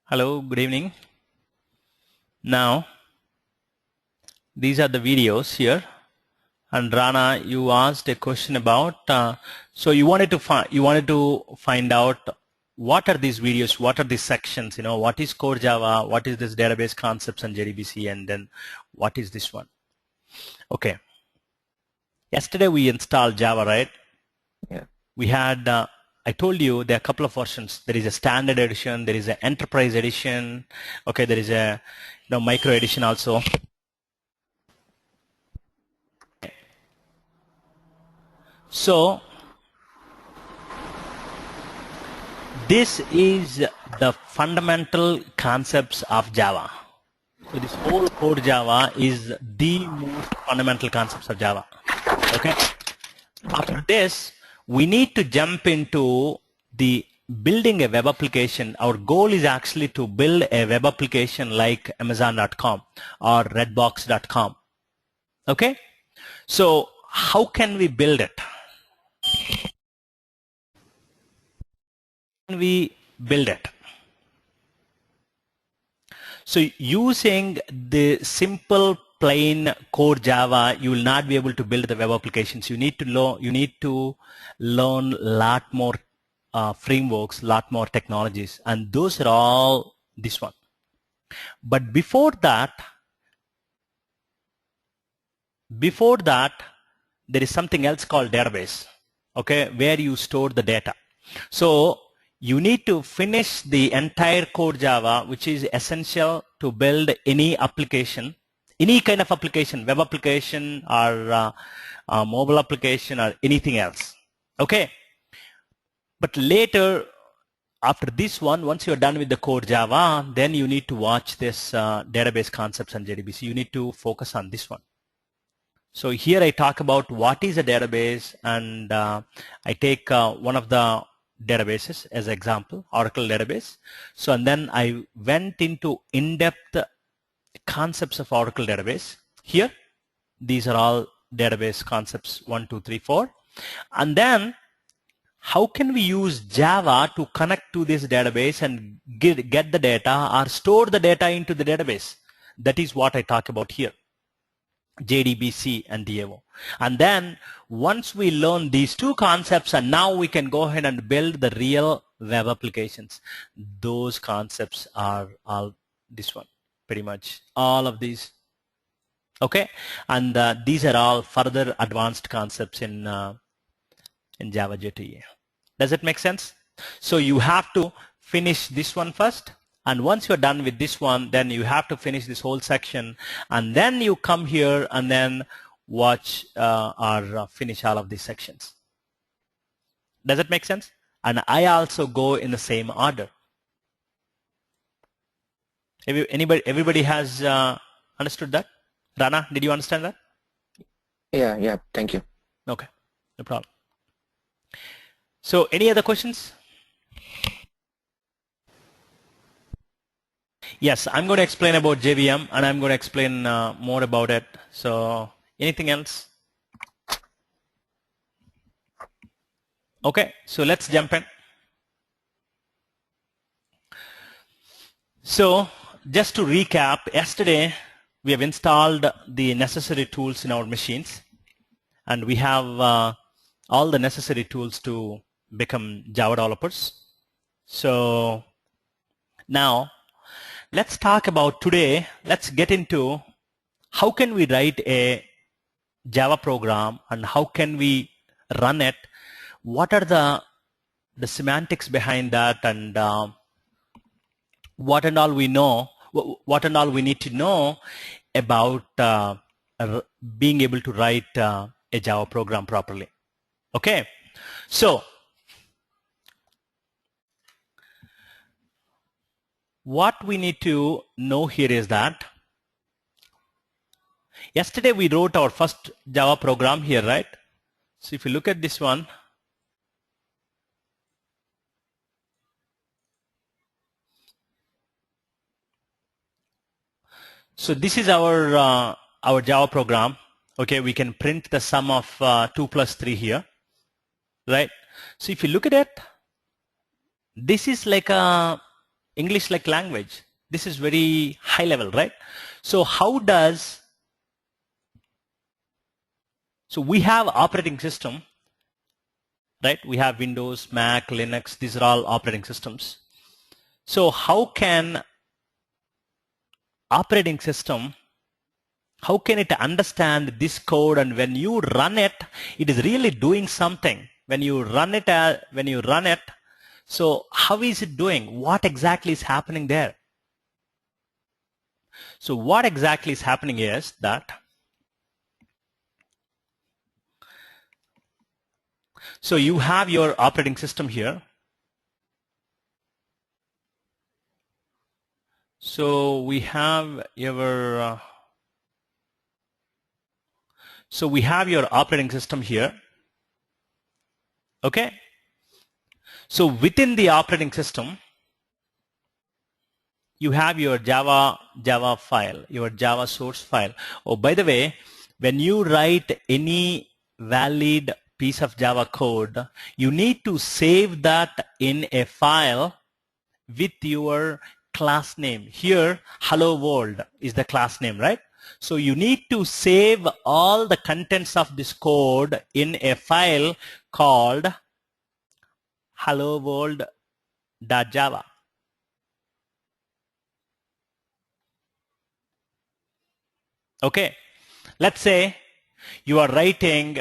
Hello, good evening. Now, these are the videos here. And Rana, you asked a question about. So you wanted to find out what are these videos, what are these sections. What is core Java, what is this database concepts and JDBC, and then what is this one? Okay. Yesterday we installed Java, right? Yeah. We had. I told you there are a couple of versions. There is a standard edition, there is an enterprise edition. Okay, there is a micro edition also. So this is the fundamental concepts of Java. So this whole core Java is the most fundamental concepts of Java. Okay. After this, we need to jump into the building a web application. Our goal is actually to build a web application like Amazon.com or Redbox.com. Okay. So how can we build it? How can we build it? So using the simple plain core Java, you will not be able to build the web applications. You need to learn a lot more frameworks, lot more technologies, and those are all this one. But before that, there is something else called database. Okay, where you store the data. So you need to finish the entire core Java, which is essential to build any application, any kind of application, web application or mobile application or anything else. Okay. But later, after this one, once you're done with the core Java, then you need to watch this database concepts and JDBC. You need to focus on this one. So here I talk about what is a database, and I take one of the databases as example, Oracle database. So and then I went into in-depth concepts of Oracle database. Here, these are all database concepts 1, 2, 3, 4. And then how can we use Java to connect to this database and get the data or store the data into the database? That is what I talk about here. JDBC and DAO. And then once we learn these two concepts, and now we can go ahead and build the real web applications. Those concepts are all this one, pretty much all of these. Okay, and these are all further advanced concepts in Java JTE. Does it make sense? So you have to finish this one first. And once you're done with this one, then you have to finish this whole section. And then you come here and then watch or finish all of these sections. Does it make sense? And I also go in the same order. Everybody has understood that? Rana, did you understand that? Yeah. Thank you. Okay, no problem. So any other questions? Yes, I'm going to explain about JVM, and I'm going to explain more about it. So anything else? Okay, so let's jump in. So just to recap, yesterday we have installed the necessary tools in our machines, and we have all the necessary tools to become Java developers. So now let's talk about today. Let's get into how can we write a Java program and how can we run it. What are the semantics behind that, and what and all we know, what and all we need to know about being able to write a Java program properly. Okay, so what we need to know here is that yesterday we wrote our first Java program here, right? So if you look at this one, so this is our Java program. Okay, we can print the sum of 2 plus 3 here, right? So if you look at it, this is like a English like language. This is very high level, right? So so we have operating system, right? We have Windows, Mac, Linux. These are all operating systems. So how can operating system, how can it understand this code, and when you run it, it is really doing something. When you run it, so how is it doing? What exactly is happening there? So what exactly is happening is that, so you have your operating system here. So we have your operating system here. Okay. So within the operating system, you have your Java file, your Java source file. Oh, by the way, when you write any valid piece of Java code, you need to save that in a file with your class name. Here, hello world is the class name, right? So you need to save all the contents of this code in a file called hello world.java. Okay, let's say you are writing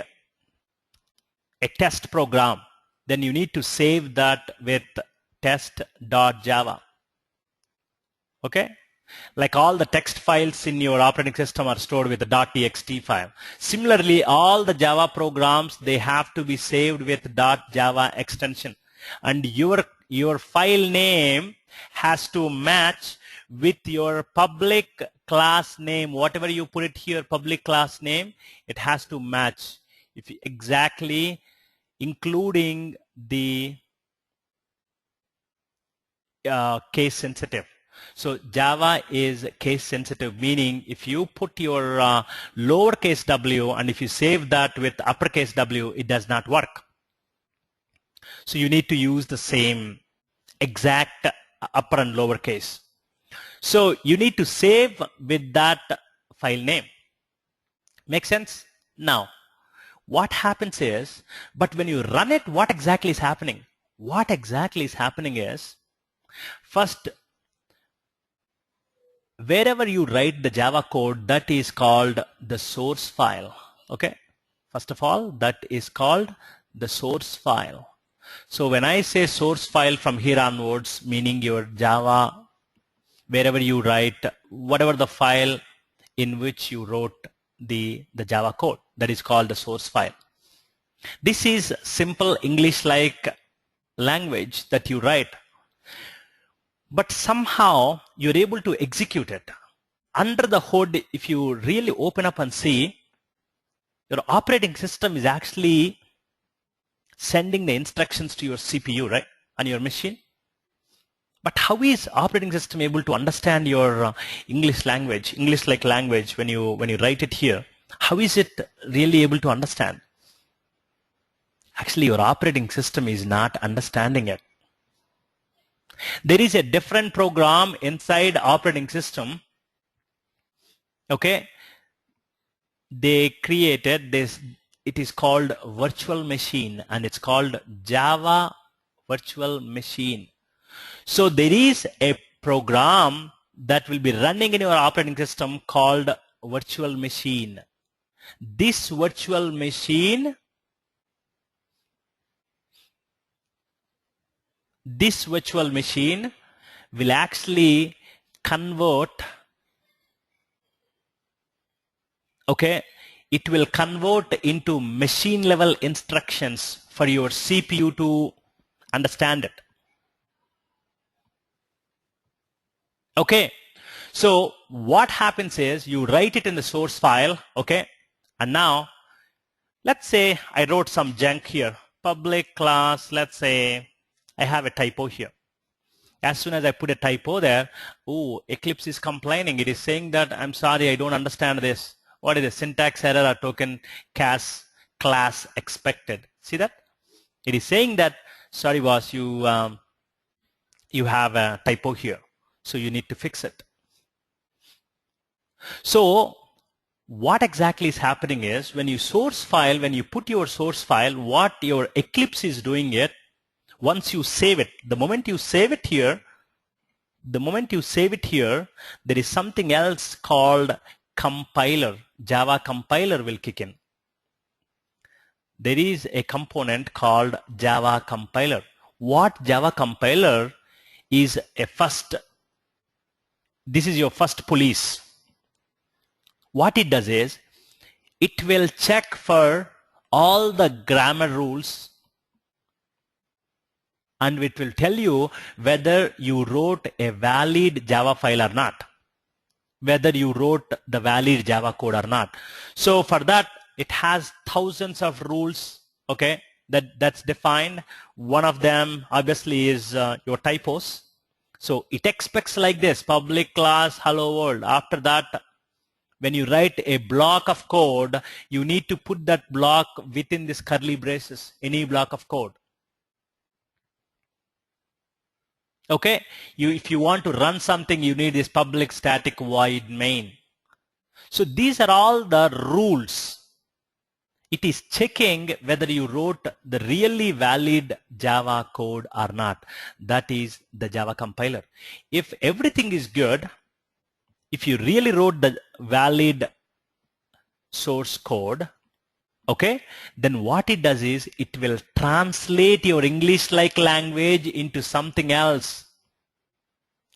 a test program, then you need to save that with test.java. Okay, like all the text files in your operating system are stored with the .txt file. Similarly, all the Java programs, they have to be saved with .java extension, and your file name has to match with your public class name. Whatever you put it here, public class name, it has to match if you exactly, including the case sensitive. So Java is case sensitive, meaning if you put your lowercase w and if you save that with uppercase W, it does not work. So you need to use the same exact upper and lower case. So you need to save with that file name. Make sense? Now, what happens is, but when you run it, what exactly is happening? What exactly is happening is, first, wherever you write the Java code, that is called the source file. Okay. First of all, that is called the source file. So when I say source file from here onwards, meaning your Java, wherever you write, whatever the file in which you wrote the Java code, that is called the source file. This is simple English-like language that you write, but somehow you're able to execute it. Under the hood, if you really open up and see, your operating system is actually sending the instructions to your CPU, right, on your machine. But how is operating system able to understand your English language, English-like language, when you write it here? How is it really able to understand? Actually, your operating system is not understanding it. There is a different program inside operating system. Okay, they created this. It is called virtual machine, and it's called Java virtual machine. So there is a program that will be running in your operating system called virtual machine. This virtual machine will actually convert, okay, it will convert into machine level instructions for your CPU to understand it. Okay, so what happens is you write it in the source file, okay, and now let's say I wrote some junk here, public class, let's say I have a typo here. As soon as I put a typo there, oh, Eclipse is complaining. It is saying that, I'm sorry, I don't understand this. What is the syntax error or token class expected? See that? It is saying that, sorry boss, you you have a typo here. So you need to fix it. So what exactly is happening is when you put your source file, what your Eclipse is doing it, once you save it, the moment you save it here, there is something else called compiler. Java compiler will kick in. There is a component called Java compiler. What Java compiler is this is your first police. What it does is, it will check for all the grammar rules and it will tell you whether you wrote a valid Java file or not, whether you wrote the valid Java code or not. So for that, it has thousands of rules, okay, that's defined. One of them obviously is your typos. So it expects like this: public class hello world. After that, when you write a block of code, you need to put that block within this curly braces, any block of code. Okay, if you want to run something, you need this public static void main. So these are all the rules. It is checking whether you wrote the really valid Java code or not. That is the Java compiler. If everything is good, if you really wrote the valid source code, okay, then what it does is it will translate your English-like language into something else.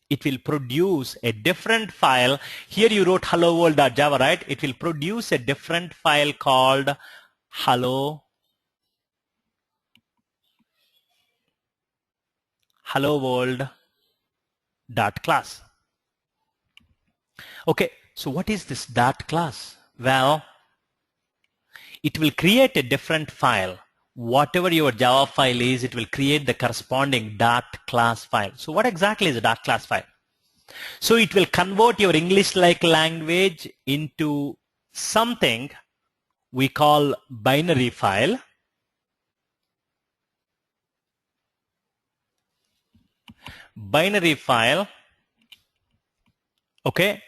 It will produce a different file. Here you wrote hello world.java, right? It will produce a different file called hello world.class. Okay, so what is this dot class? Well, it will create a different file. Whatever your Java file is, it will create the corresponding dot class file. So what exactly is a dot class file? So it will convert your English-like language into something we call binary file. Binary file, okay.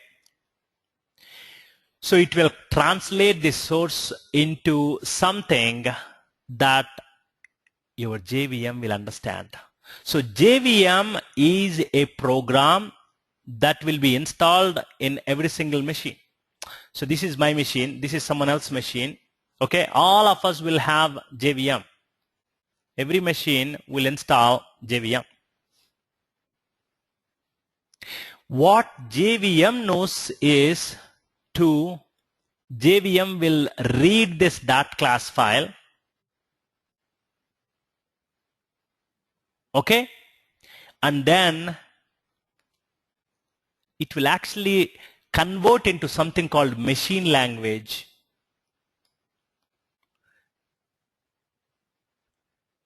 So it will translate the source into something that your JVM will understand. So JVM is a program that will be installed in every single machine. So this is my machine, this is someone else's machine. Okay, all of us will have JVM. Every machine will install JVM. What JVM knows is JVM will read this dot class file. Okay, and then it will actually convert into something called machine language,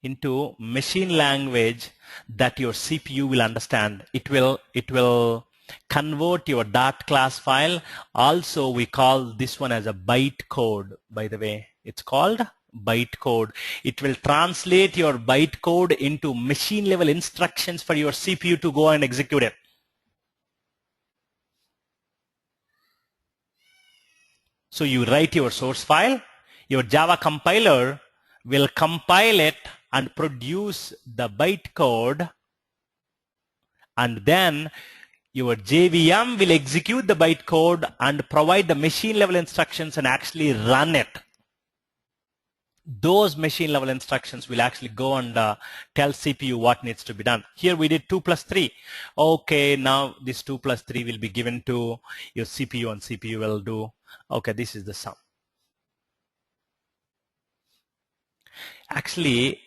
that your CPU will understand. It will convert your dot class file. Also, we call this one as a byte code, by the way. It's called byte code. It will translate your byte code into machine level instructions for your CPU to go and execute it. So you write your source file, your Java compiler will compile it and produce the byte code, and then your JVM will execute the byte code and provide the machine level instructions and actually run it. Those machine level instructions will actually go and tell CPU what needs to be done. Here we did 2 plus 3. Okay, now this 2 plus 3 will be given to your CPU and CPU will do, okay, this is the sum. Actually,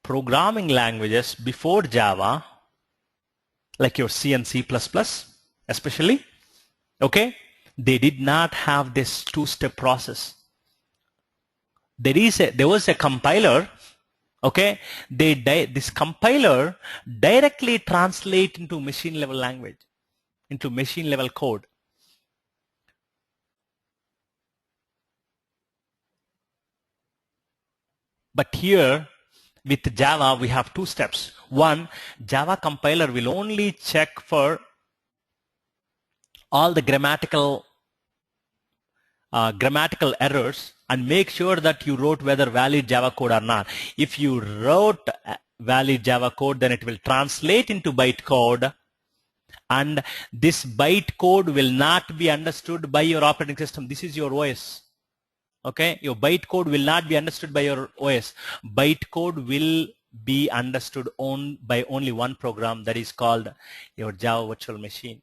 programming languages before Java, like your C and C++ especially, okay, they did not have this two-step process. There was a compiler, okay, this compiler directly translate into machine level language, into machine level code. But here with Java, we have two steps. One, Java compiler will only check for all the grammatical errors and make sure that you wrote whether valid Java code or not. If you wrote valid Java code, then it will translate into bytecode, and this bytecode will not be understood by your operating system. This is your OS. Okay, your bytecode will not be understood by your OS. Bytecode will be understood by only one program, that is called your Java virtual machine.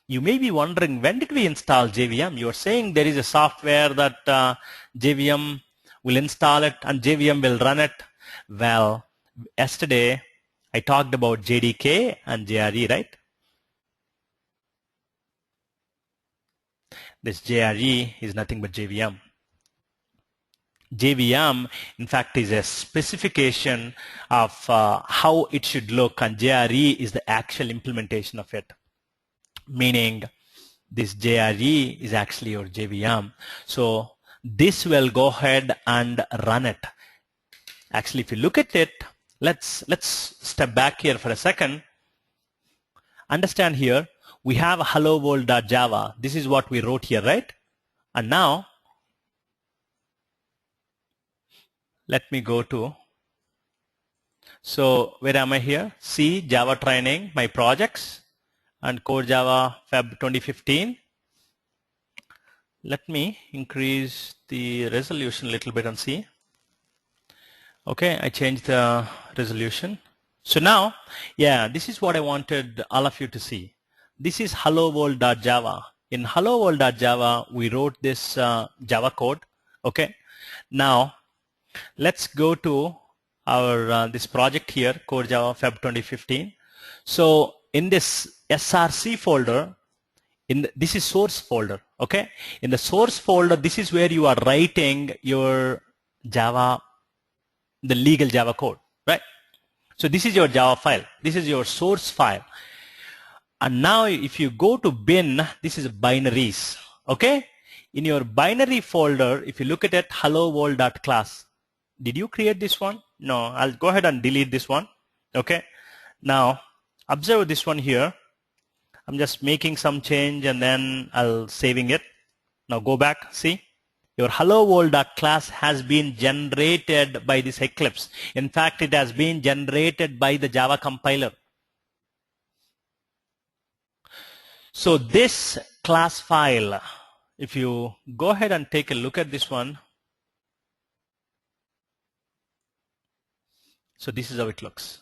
You may be wondering, when did we install JVM? You're saying there is a software that JVM will install it and JVM will run it. Well, yesterday I talked about JDK and JRE, right? This JRE is nothing but JVM. JVM, in fact, is a specification of how it should look, and JRE is the actual implementation of it. Meaning, this JRE is actually your JVM. So this will go ahead and run it. Actually, if you look at it, let's step back here for a second. Understand here, we have hello world.java. This is what we wrote here, right? And now, let me go to, so where am I here? C, Java training, my projects, and Core Java Feb 2015. Let me increase the resolution a little bit and see. Okay, I changed the resolution. So now, yeah, this is what I wanted all of you to see. This is hello world.java. In hello world.java, we wrote this Java code. Okay, now let's go to our this project here, Core Java Feb 2015. So in this SRC folder, this is source folder. Okay, in the source folder, this is where you are writing your Java, the legal Java code, right? So this is your Java file. This is your source file. And now if you go to bin, this is binaries. Okay, in your binary folder, if you look at it, hello world.class. Did you create this one? No, I'll go ahead and delete this one. Okay, now observe this one here. I'm just making some change and then I'll saving it. Now go back, see, your hello world.class has been generated by this Eclipse. In fact, it has been generated by the Java compiler. So this class file, if you go ahead and take a look at this one, so this is how it looks.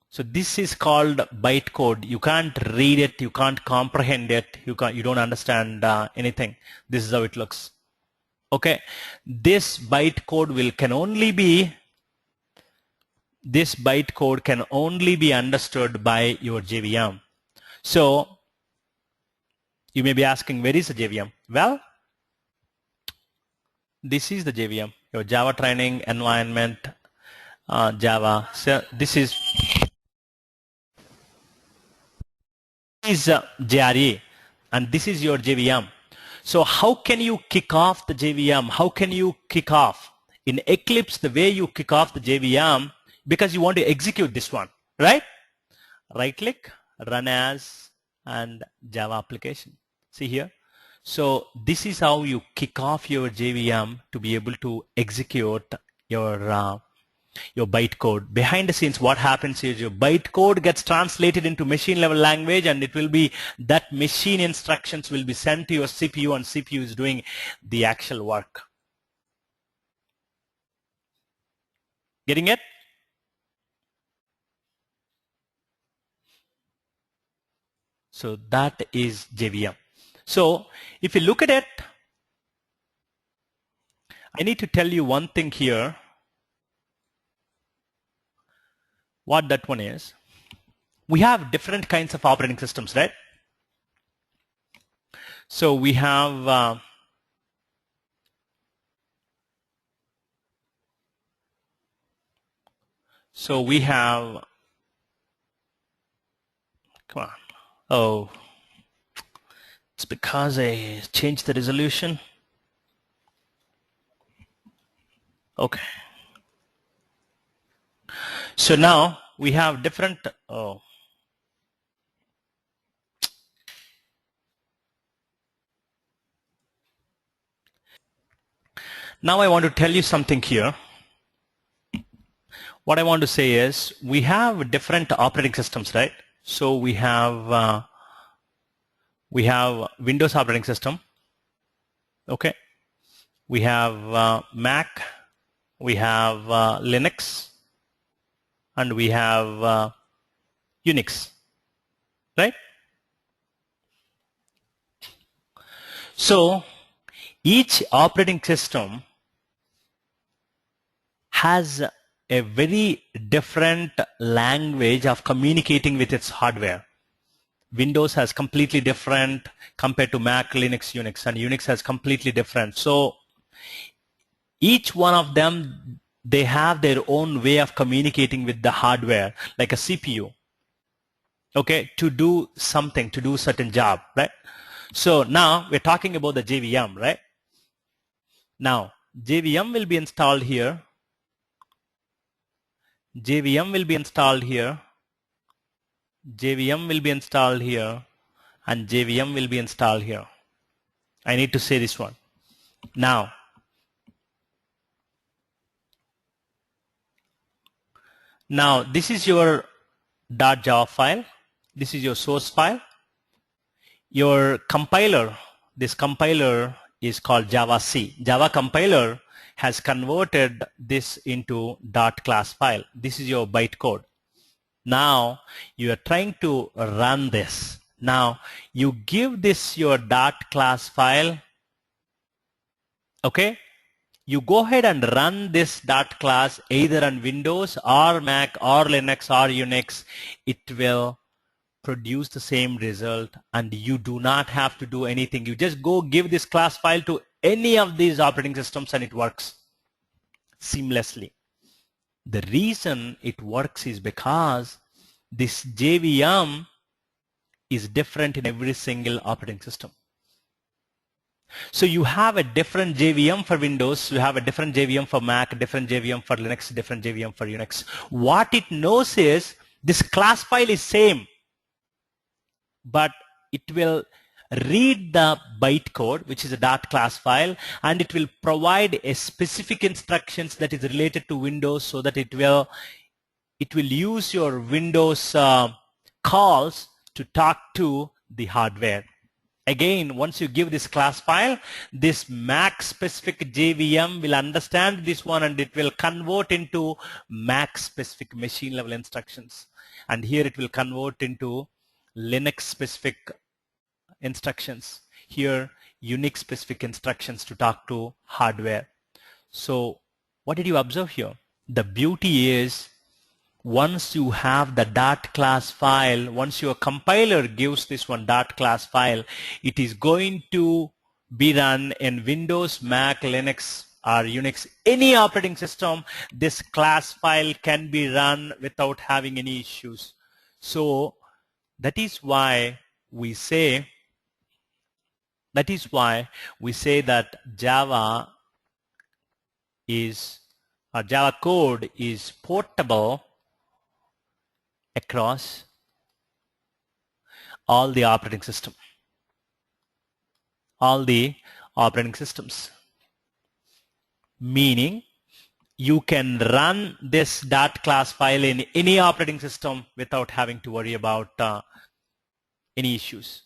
So this is called bytecode. You can't read it, you can't comprehend it, you don't understand anything. This is how it looks. Okay, this bytecode can only be understood by your JVM. So you may be asking, where is the JVM? Well, this is the JVM, your Java training environment, Java. So this is JRE, and this is your JVM. So how can you kick off the JVM? How can you kick off? In Eclipse, the way you kick off the JVM, because you want to execute this one, right? Right click, run as, and Java application. See here. So this is how you kick off your JVM to be able to execute your bytecode. Behind the scenes, what happens is your bytecode gets translated into machine level language, and it will be that machine instructions will be sent to your CPU, and CPU is doing the actual work. Getting it? So that is JVM. So if you look at it, I need to tell you one thing here. What that one is. We have different kinds of operating systems, right? So we have come on. Oh, it's because I changed the resolution. Okay. So now we have different, now I want to tell you something here. What I want to say is we have different operating systems, right? So we have Windows operating system, okay? We have Mac, we have Linux, and we have Unix, right? So each operating system has a very different language of communicating with its hardware. Windows has completely different compared to Mac, Linux, Unix, and Unix has completely different. So each one of them, they have their own way of communicating with the hardware, like a CPU, okay, to do something, to do certain job, right? So now we're talking about the JVM, right? Now JVM will be installed here. JVM will be installed here. JVM will be installed here, and JVM will be installed here. I need to say this one. Now this is your .java file. This is your source file. Your compiler, this compiler is called Java-C. Java compiler has converted this into .class file. This is your bytecode. Now you are trying to run this. Now you give this your .class file, okay? You go ahead and run this .class either on Windows or Mac or Linux or Unix. It will produce the same result and you do not have to do anything. You just go give this class file to any of these operating systems and it works seamlessly. The reason it works is because this JVM is different in every single operating system. So you have a different JVM for Windows, you have a different JVM for Mac, different JVM for Linux, different JVM for Unix. What it knows is this class file is same, but it will read the bytecode, which is a .class file, and it will provide a specific instructions that is related to Windows so that it will use your Windows calls to talk to the hardware. Again, once you give this class file, this Mac specific JVM will understand this one and it will convert into Mac specific machine level instructions. And here it will convert into Linux specific instructions. Here, Unix specific instructions to talk to hardware. So what did you observe here? The beauty is once you have the .class file, once your compiler gives this one .class file, it is going to be run in Windows, Mac, Linux, or Unix, any operating system. This class file can be run without having any issues. So that is why we say that Java code is portable across all the operating systems. Meaning you can run this .class file in any operating system without having to worry about any issues.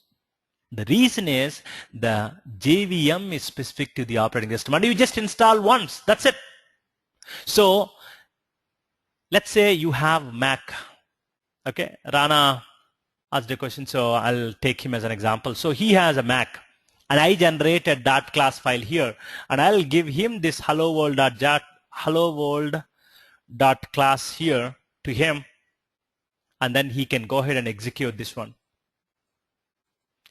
The reason is the JVM is specific to the operating system and you just install once, that's it. So let's say you have Mac. Okay, Rana asked a question, so I'll take him as an example. So he has a Mac and I generate a .class file here and I'll give him this hello world.class here to him, and then he can go ahead and execute this one.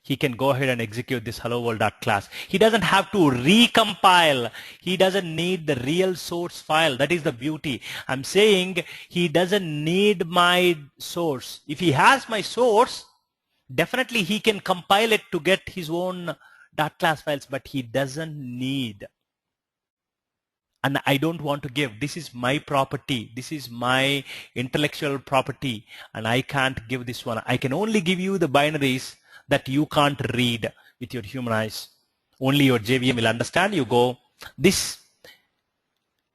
He can go ahead and execute this hello world.class. He doesn't have to recompile. He doesn't need the real source file. That is the beauty. I'm saying he doesn't need my source. If he has my source, definitely he can compile it to get his own .class files, but he doesn't need and I don't want to give. This is my property. This is my intellectual property, and I can't give this one. I can only give you the binaries that you can't read with your human eyes. Only your JVM will understand. You go, this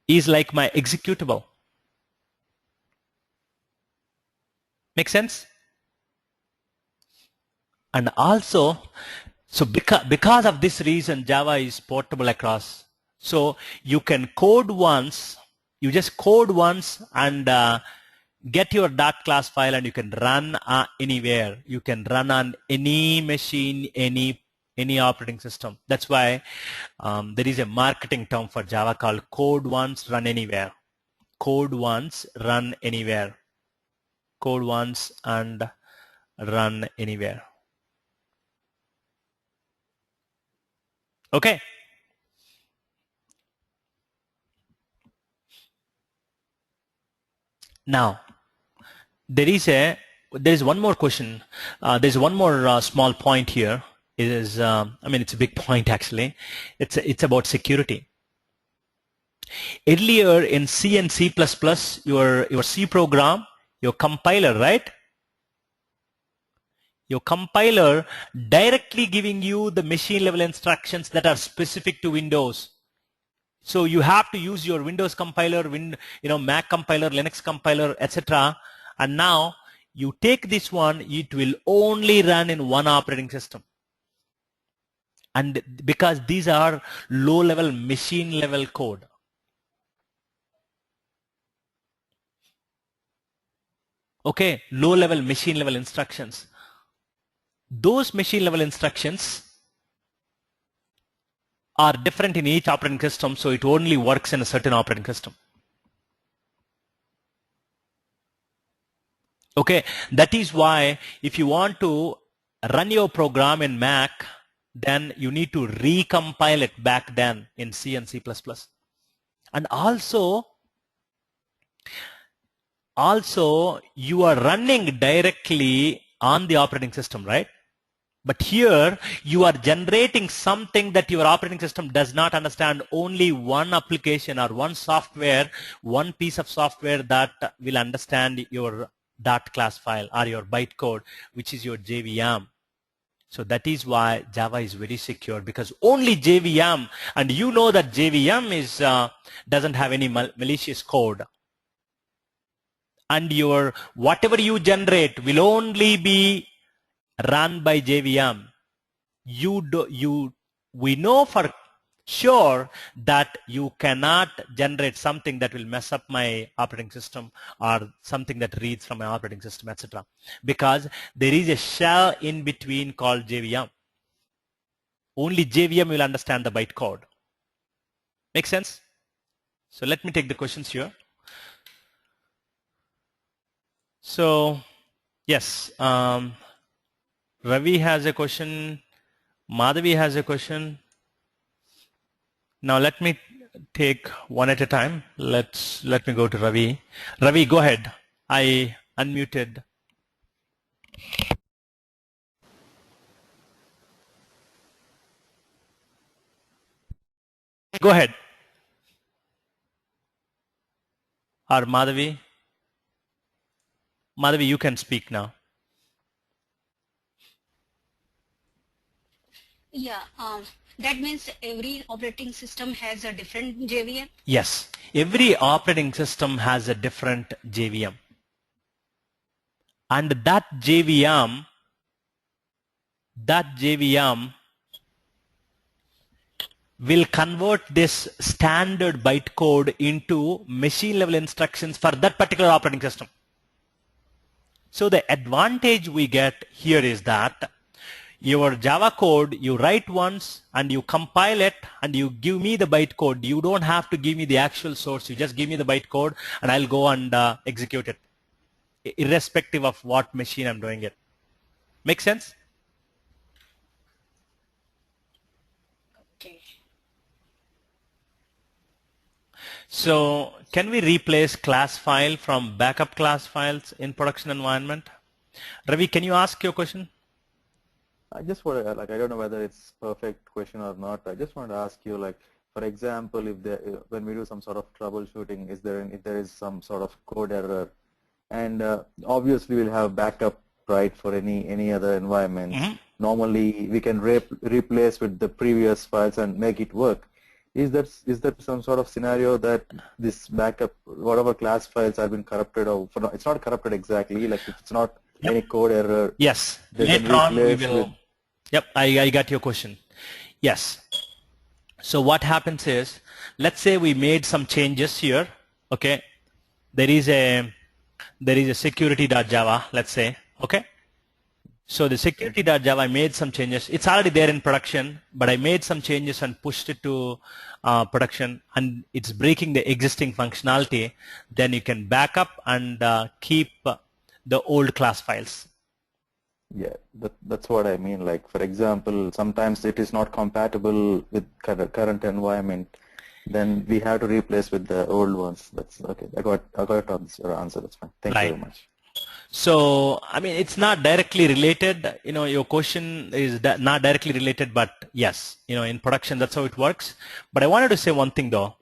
is like my executable. Make sense? And also, so because of this reason, Java is portable across. So you can code once, you just code once and get your .class file, and you can run anywhere. You can run on any machine, any operating system. That's why there is a marketing term for Java called code once, run anywhere. Code once, run anywhere. Code once and run anywhere. Okay. Now, there is one more question. There's one more small point here. It is, I mean, it's a big point actually. It's about security. Earlier in C and C++, your C program, your compiler, right? Your compiler directly giving you the machine level instructions that are specific to Windows. So you have to use your Windows compiler, Mac compiler, Linux compiler, etc. And now you take this one, it will only run in one operating system. And because these are low-level machine-level code. Okay, low-level machine-level instructions. Those machine-level instructions are different in each operating system, so it only works in a certain operating system. Okay, that is why if you want to run your program in Mac, then you need to recompile it back then in C and C++. And also you are running directly on the operating system, right? But here you are generating something that your operating system does not understand. Only one application or one software, one piece of software that will understand your .class file or your bytecode, which is your JVM. So that is why Java is very secure, because only JVM, and you know that JVM is doesn't have any malicious code. And your whatever you generate will only be run by JVM. We know for sure that you cannot generate something that will mess up my operating system or something that reads from my operating system, etc. Because there is a shell in between called JVM. Only JVM will understand the bytecode. Make sense? So let me take the questions here. So yes, Ravi has a question. Madhavi has a question. Now let me take one at a time. Let me go to Ravi. Ravi, go ahead. I unmuted. Go ahead. Or Madhavi. Madhavi, you can speak now. Yeah, that means every operating system has a different JVM? Yes, every operating system has a different JVM. And that JVM will convert this standard bytecode into machine level instructions for that particular operating system. So the advantage we get here is that your Java code, you write once and you compile it and you give me the bytecode. You don't have to give me the actual source. You just give me the bytecode and I'll go and execute it, irrespective of what machine I'm doing it. Make sense? Okay. So can we replace class file from backup class files in production environment? Ravi, can you ask your question? I just want to, like, I don't know whether it's perfect question or not. I just want to ask you, like, for example, if when we do some sort of troubleshooting, if there is some sort of code error, and obviously we'll have backup, right, for any other environment. Normally we can replace with the previous files and make it work. Is that some sort of scenario that this backup, whatever class files have been corrupted, or it's not corrupted exactly, like if it's not any code error? Yes. They Later can on we replace will. with. Yep, I got your question. Yes. So what happens is, let's say we made some changes here. Okay. There is a security.java, let's say. Okay. So the security.java, I made some changes. It's already there in production, but I made some changes and pushed it to production, and it's breaking the existing functionality. Then you can back up and keep the old class files. Yeah, that's what I mean. Like, for example, sometimes it is not compatible with current environment. Then we have to replace with the old ones. That's okay. I got your answer. That's fine. Thank you very much. So, I mean, it's not directly related. You know, your question is not directly related, but yes, you know, in production, that's how it works. But I wanted to say one thing though.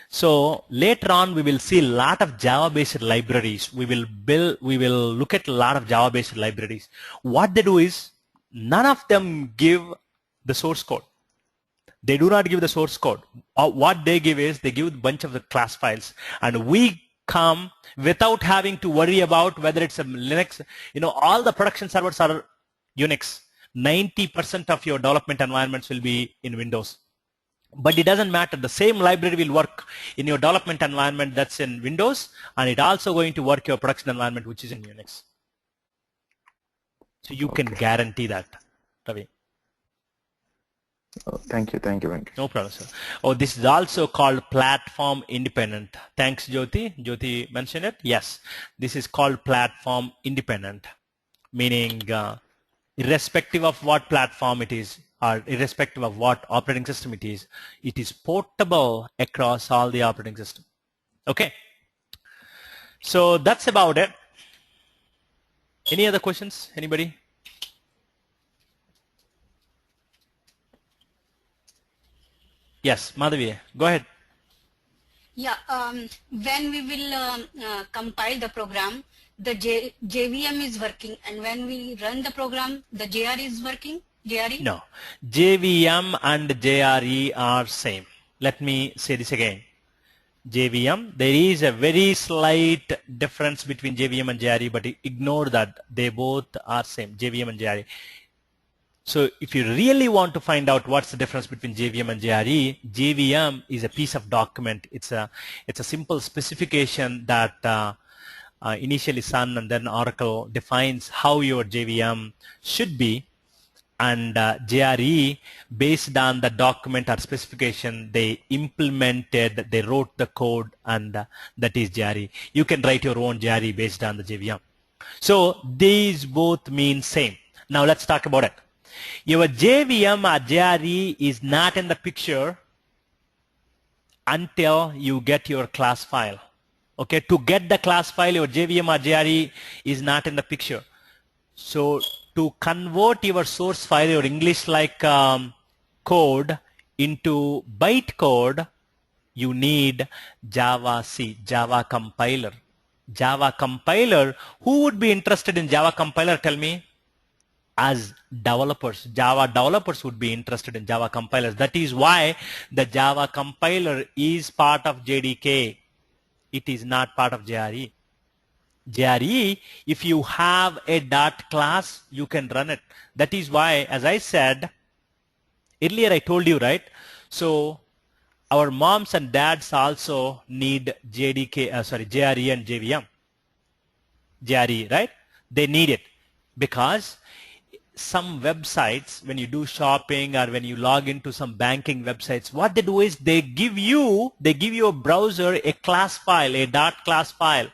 So later on, we will see a lot of Java-based libraries. We will look at a lot of Java-based libraries. What they do is, none of them give the source code. They do not give the source code. What they give is, they give a bunch of the class files, and we come without having to worry about whether it's a Linux. You know, all the production servers are Unix. 90% of your development environments will be in Windows. But it doesn't matter. The same library will work in your development environment that's in Windows, and it also going to work your production environment, which is in Unix. So you can guarantee that, Ravi. Oh, thank you, Venkat. No problem, sir. Oh, this is also called platform independent. Thanks, Jyoti. Jyoti mentioned it. Yes, this is called platform independent, meaning irrespective of what platform it is, or irrespective of what operating system it is portable across all the operating system. Okay. So that's about it. Any other questions? Anybody? Yes, Madhavi, go ahead. Yeah, when we will compile the program, the JVM is working, and when we run the program, the JRE is working. JRE? No, JVM and JRE are same. Let me say this again. JVM, there is a very slight difference between JVM and JRE, but ignore that. They both are same, JVM and JRE. So if you really want to find out what's the difference between JVM and JRE, JVM is a piece of document. It's a simple specification that initially Sun and then Oracle defines how your JVM should be, and JRE, based on the document or specification, they implemented, they wrote the code, and that is JRE. You can write your own JRE based on the JVM. So these both mean same. Now let's talk about it. Your JVM or JRE is not in the picture until you get your class file. Okay, to get the class file, your JVM or JRE is not in the picture. So to convert your source file, your English-like code into bytecode, you need Java-C, Java compiler. Java compiler, who would be interested in Java compiler, tell me? As developers, Java developers would be interested in Java compilers. That is why the Java compiler is part of JDK. It is not part of JRE. JRE, if you have a dot class, you can run it. That is why, as I said earlier, I told you, right? So our moms and dads also need JRE and JVM. JRE, right? They need it because some websites, when you do shopping or when you log into some banking websites, what they do is they give you a browser a class file, a dot class file,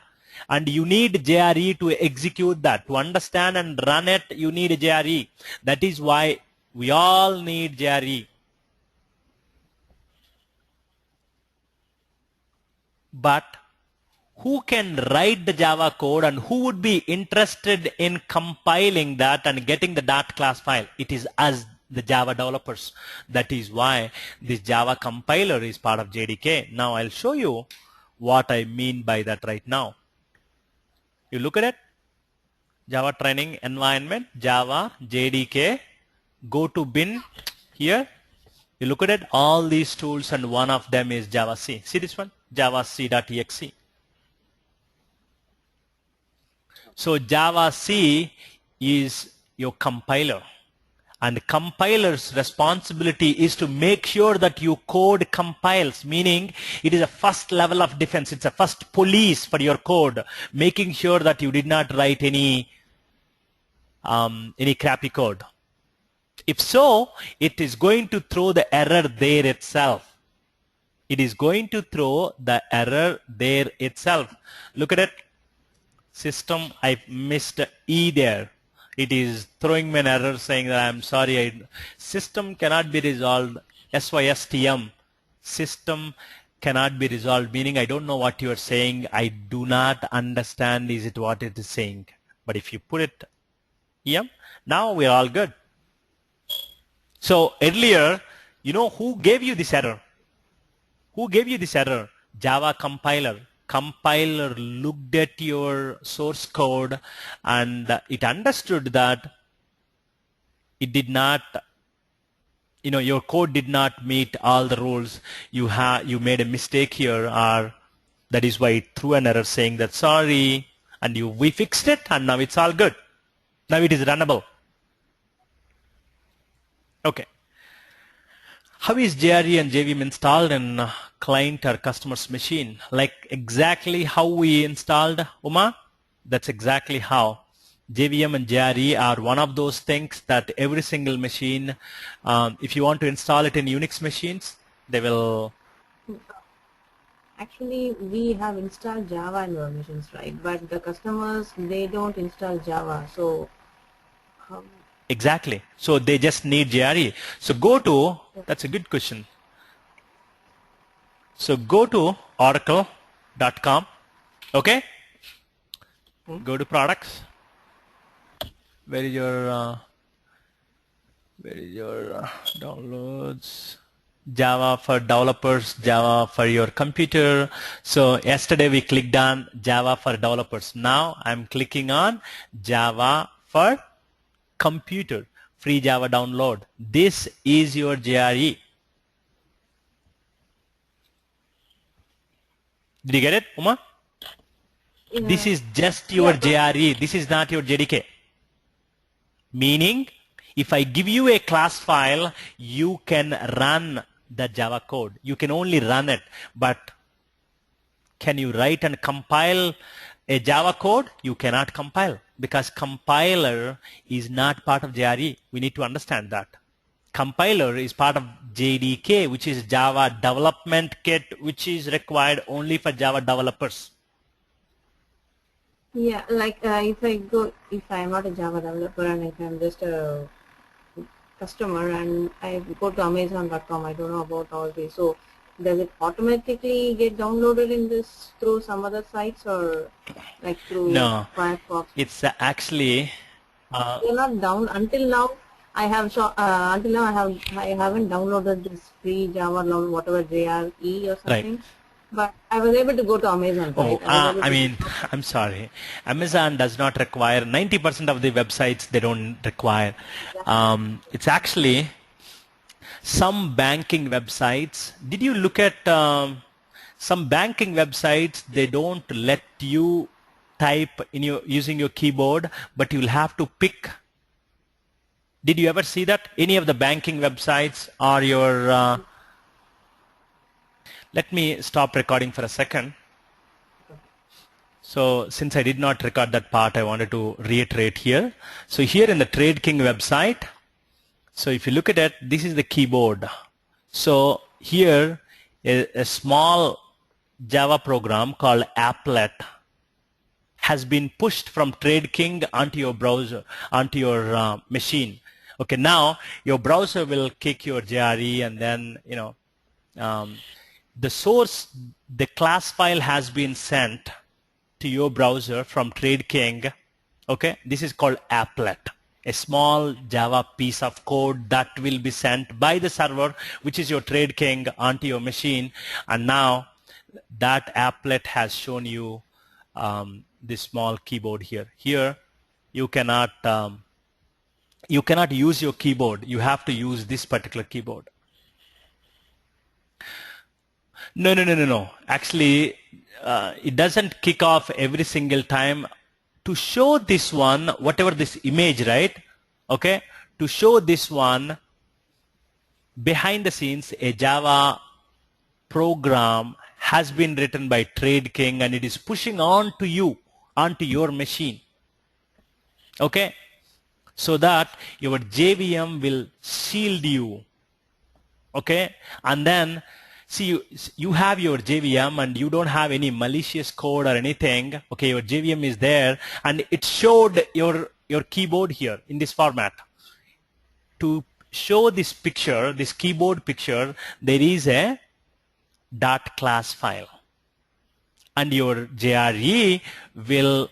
and you need JRE to execute that. To understand and run it, you need a JRE. That is why we all need JRE. But who can write the Java code and who would be interested in compiling that and getting the dot class file? It is us, the Java developers. That is why this Java compiler is part of JDK. Now I'll show you what I mean by that right now. You look at it, Java training environment, Java, JDK, go to bin here. You look at it, all these tools, and one of them is Java C. See this one, Java C.exe. So Java C is your compiler, and the compiler's responsibility is to make sure that your code compiles, meaning it is a first level of defense. It's a first police for your code, making sure that you did not write any crappy code. If so, it is going to throw the error there itself. It is going to throw the error there itself. Look at it. System, I missed E there. It is throwing me an error saying that I'm sorry, system cannot be resolved, SYSTM, system cannot be resolved, meaning I don't know what you are saying, I do not understand is it what it is saying. But if you put it EM, now we're all good. So earlier, you know who gave you this error? Who gave you this error? Java compiler. Compiler looked at your source code and it understood that it did not, your code did not meet all the rules. You made a mistake here, or that is why it threw an error saying that sorry, and we fixed it, and now it's all good. Now it is runnable. Okay. How is JRE and JVM installed in client or customer's machine? Like exactly how we installed Uma? That's exactly how. JVM and JRE are one of those things that every single machine, if you want to install it in Unix machines, they will. Actually, we have installed Java in our machines, right? But the customers, they don't install Java. So, Exactly. So they just need JRE. So go to, that's a good question. So go to oracle.com. Okay? Go to products. Where is your downloads? Java for developers, Java for your computer. So yesterday we clicked on Java for developers. Now I'm clicking on Java for computer, free Java download. This is your JRE. Did you get it, Uma? yeah. This is just your JRE. This is not your JDK. Meaning, if I give you a class file, you can run the Java code. You can only run it, but can you write and compile a Java code? You cannot compile, because compiler is not part of JRE. We need to understand that. Compiler is part of JDK, which is Java Development Kit, which is required only for Java developers. Yeah, like if I'm not a Java developer and if I'm just a customer and I go to Amazon.com, I don't know about all this. So does it automatically get downloaded in this through some other sites or like through No, Firefox? it's actually They're not down until now. I haven't downloaded this free Java download whatever JRE or something. Right. But I was able to go to Amazon, right? I'm sorry. Amazon does not require, 90% of the websites, they don't require. It's actually some banking websites. Did you look at some banking websites? They don't let you type using your keyboard, but you'll have to pick. Did you ever see that? Any of the banking websites or your... Let me stop recording for a second. So since I did not record that part, I wanted to reiterate here. So here in the Trade King website, so if you look at it, this is the keyboard. So here a small Java program called applet has been pushed from Trade King onto your browser, onto your machine. Okay, now your browser will kick your JRE and then, the source, the class file has been sent to your browser from Trade King. Okay, this is called applet. a small Java piece of code that will be sent by the server, which is your Trade King, onto your machine. And now that applet has shown you this small keyboard here. Here you cannot use your keyboard. You have to use this particular keyboard. No. Actually, it doesn't kick off every single time. To show this one, whatever this image, right? Okay. To show this one, behind the scenes, a Java program has been written by Trade King, and it is pushing on to you, onto your machine. Okay. So that your JVM will shield you. Okay. And then see, you have your JVM and you don't have any malicious code or anything. Okay, your JVM is there and it showed your keyboard here in this format. To show this picture, this keyboard picture, there is a .class file. And your JRE will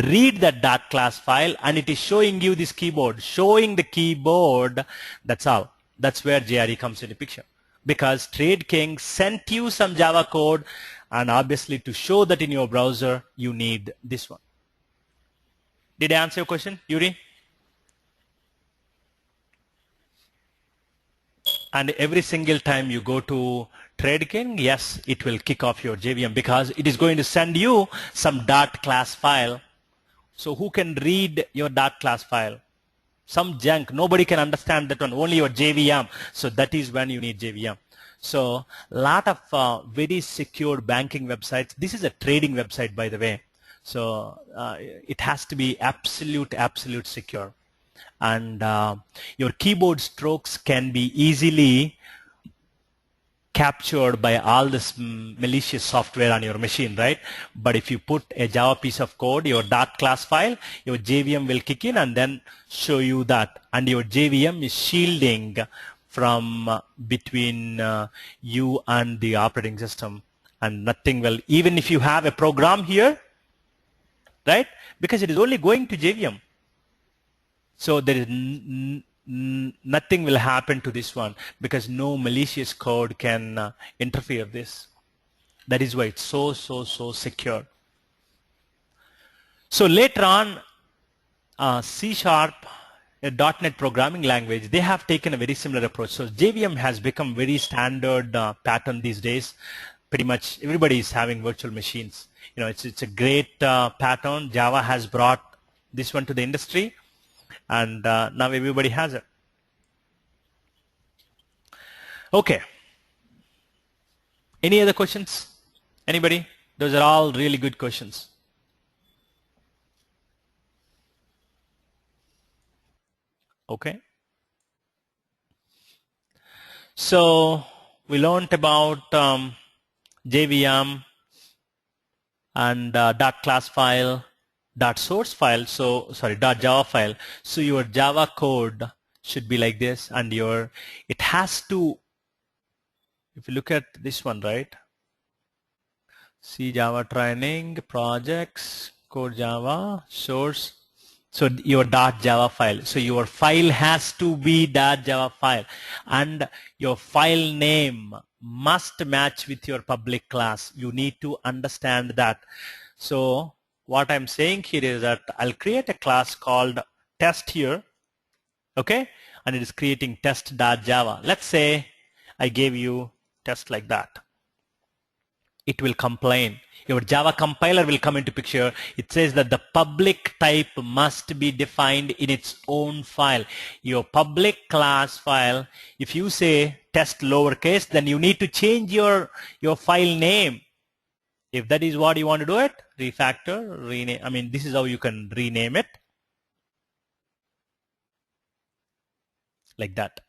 read that .class file and it is showing you this keyboard. Showing the keyboard, that's all. That's where JRE comes into picture. Because Trade King sent you some Java code, and obviously to show that in your browser, you need this one. Did I answer your question, Yuri? And every single time you go to Trade King, yes, it will kick off your JVM because it is going to send you some .class file. So who can read your .class file? Some junk. Nobody can understand that one. Only your JVM. So that is when you need JVM. So a lot of very secure banking websites. This is a trading website, by the way. So it has to be absolute secure. And your keyboard strokes can be easily captured by all this malicious software on your machine, right? But if you put a Java piece of code, your .class file, your JVM will kick in and then show you that. And your JVM is shielding from between you and the operating system. And nothing will, even if you have a program here, right? Because it is only going to JVM. So there is nothing will happen to this one because no malicious code can interfere this. That is why it's so secure. So later on, C#, a .NET programming language, they have taken a very similar approach. So JVM has become very standard pattern these days. Pretty much everybody is having virtual machines. You know, it's a great pattern. Java has brought this one to the industry. And now everybody has it. Okay. Any other questions? Anybody? Those are all really good questions. Okay. So we learned about JVM and .class file, .source file, so sorry, .java file. So your Java code should be like this, and it has to, if you look at this one, right? C Java training, projects, core Java, source. So your .java file. So your file has to be .java file, and your file name must match with your public class. You need to understand that. So what I'm saying here is that I'll create a class called test here, okay? And it is creating test.java. Let's say I gave you test like that. It will complain. Your Java compiler will come into picture. It says that the public type must be defined in its own file. Your public class file, if you say test lowercase, then you need to change your file name. If that is what you want to do it, refactor, rename. I mean, this is how you can rename it. Like that.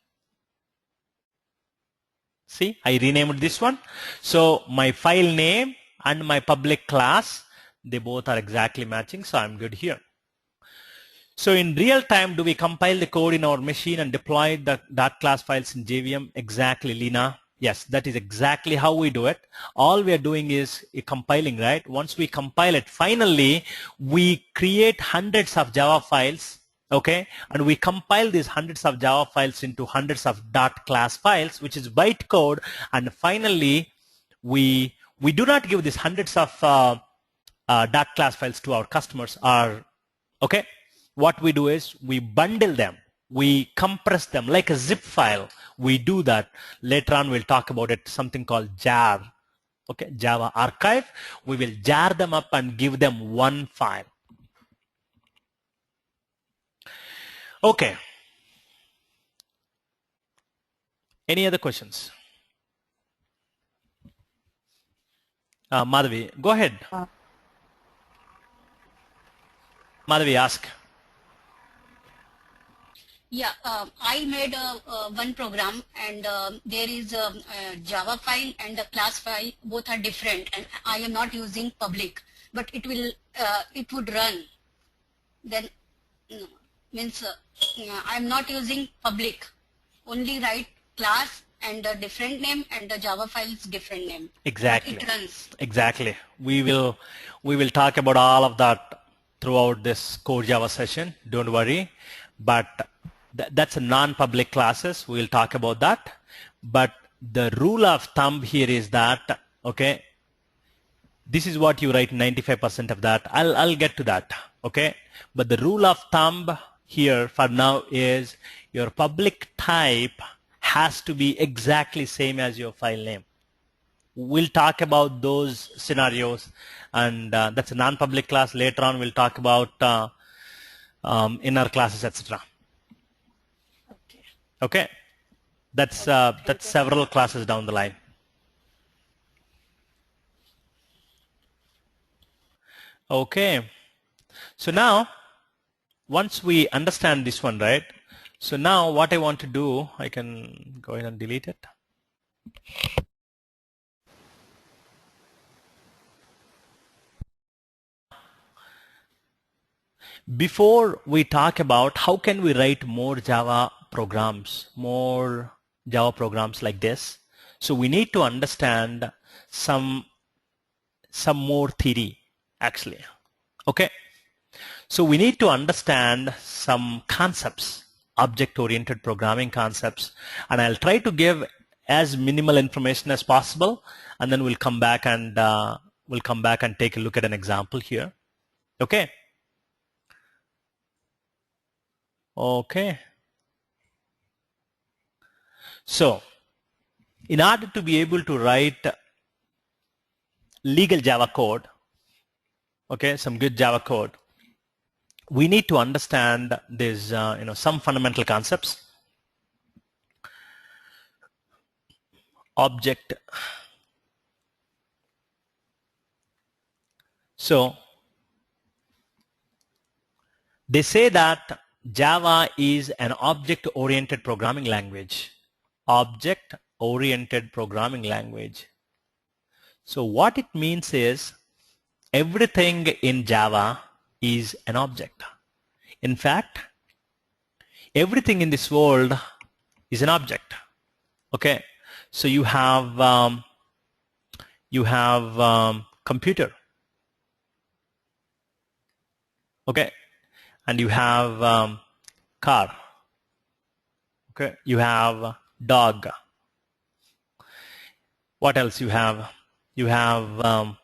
See, I renamed this one. So my file name and my public class, they both are exactly matching. So I'm good here. So in real time, do we compile the code in our machine and deploy the .class files in JVM? Exactly, Lina. Yes, that is exactly how we do it. All we are doing is compiling, right? Once we compile it, finally, we create hundreds of Java files, Okay, and we compile these hundreds of Java files into hundreds of .class files, which is bytecode, and finally we do not give these hundreds of .class files to our customers. Okay, what we do is we bundle them, we compress them like a zip file. We do that. Later on we'll talk about it, something called jar. Okay, Java archive. We will jar them up and give them one file. Okay. Any other questions? Madhavi, go ahead. Madhavi, ask. Yeah, I made one program, and there is a Java file and a class file. Both are different, and I am not using public, but it would run. Then no, means I am not using public. Only write class and a different name, and the Java file is different name. Exactly. But it runs. Exactly. We will talk about all of that throughout this core Java session. Don't worry. But that's a non-public classes. We'll talk about that. But the rule of thumb here is that, okay, this is what you write 95% of that. I'll get to that. Okay. But the rule of thumb here for now is your public type has to be exactly same as your file name. We'll talk about those scenarios, and that's a non-public class. Later on, we'll talk about inner classes, etc. Okay. Okay, that's several classes down the line. Okay, so now once we understand this one, right? So now what I want to do, I can go ahead and delete it. Before we talk about how can we write more Java programs like this, so we need to understand some more theory actually. Okay, so we need to understand some concepts, object-oriented programming concepts, and I'll try to give as minimal information as possible, and then we'll come back and take a look at an example here. Okay. Okay. So, in order to be able to write legal Java code, okay, some good Java code, we need to understand this, some fundamental concepts. Object. So, they say that Java is an object-oriented programming language. Object-oriented programming language. So what it means is everything in Java is an object. In fact, everything in this world is an object. Okay, so you have computer. Okay, and you have car. Okay, you have dog. What else you have? You have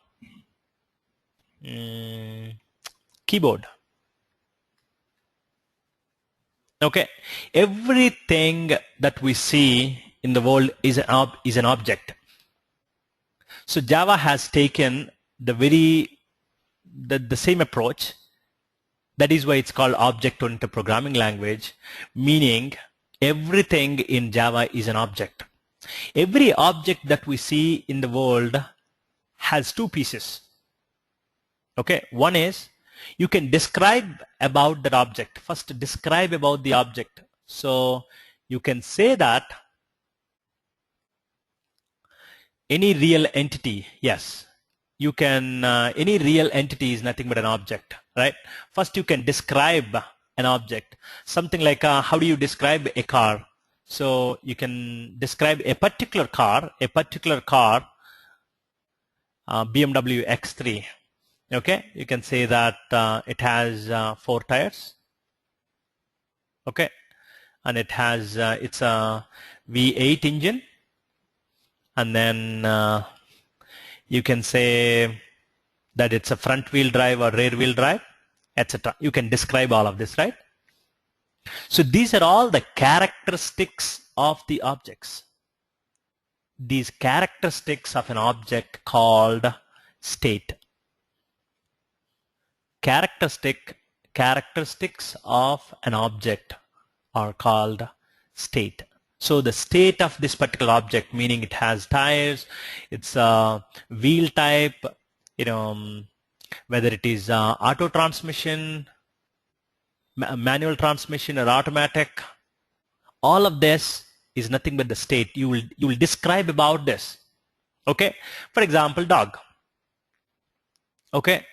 keyboard. Okay, everything that we see in the world is an object. So Java has taken the same approach. That is why it's called object-oriented programming language, meaning everything in Java is an object. Every object that we see in the world has two pieces. Okay, one is you can describe about that object. First, describe about the object. So you can say that any real entity, yes, you can, any real entity is nothing but an object, right? First, you can describe an object. Something like, how do you describe a car? So you can describe a particular car, BMW X3. Okay, you can say that it has 4 tires. Okay, and it has it's a V8 engine, and then you can say that it's a front wheel drive or rear wheel drive, etc. You can describe all of this, right? So these are all the characteristics of the objects. These characteristics of an object called state. Characteristics of an object are called state. So the state of this particular object, meaning it has tires, it's a wheel type, whether it is auto transmission, manual transmission or automatic, all of this is nothing but the state. You will describe about this. Okay, for example, dog. Okay,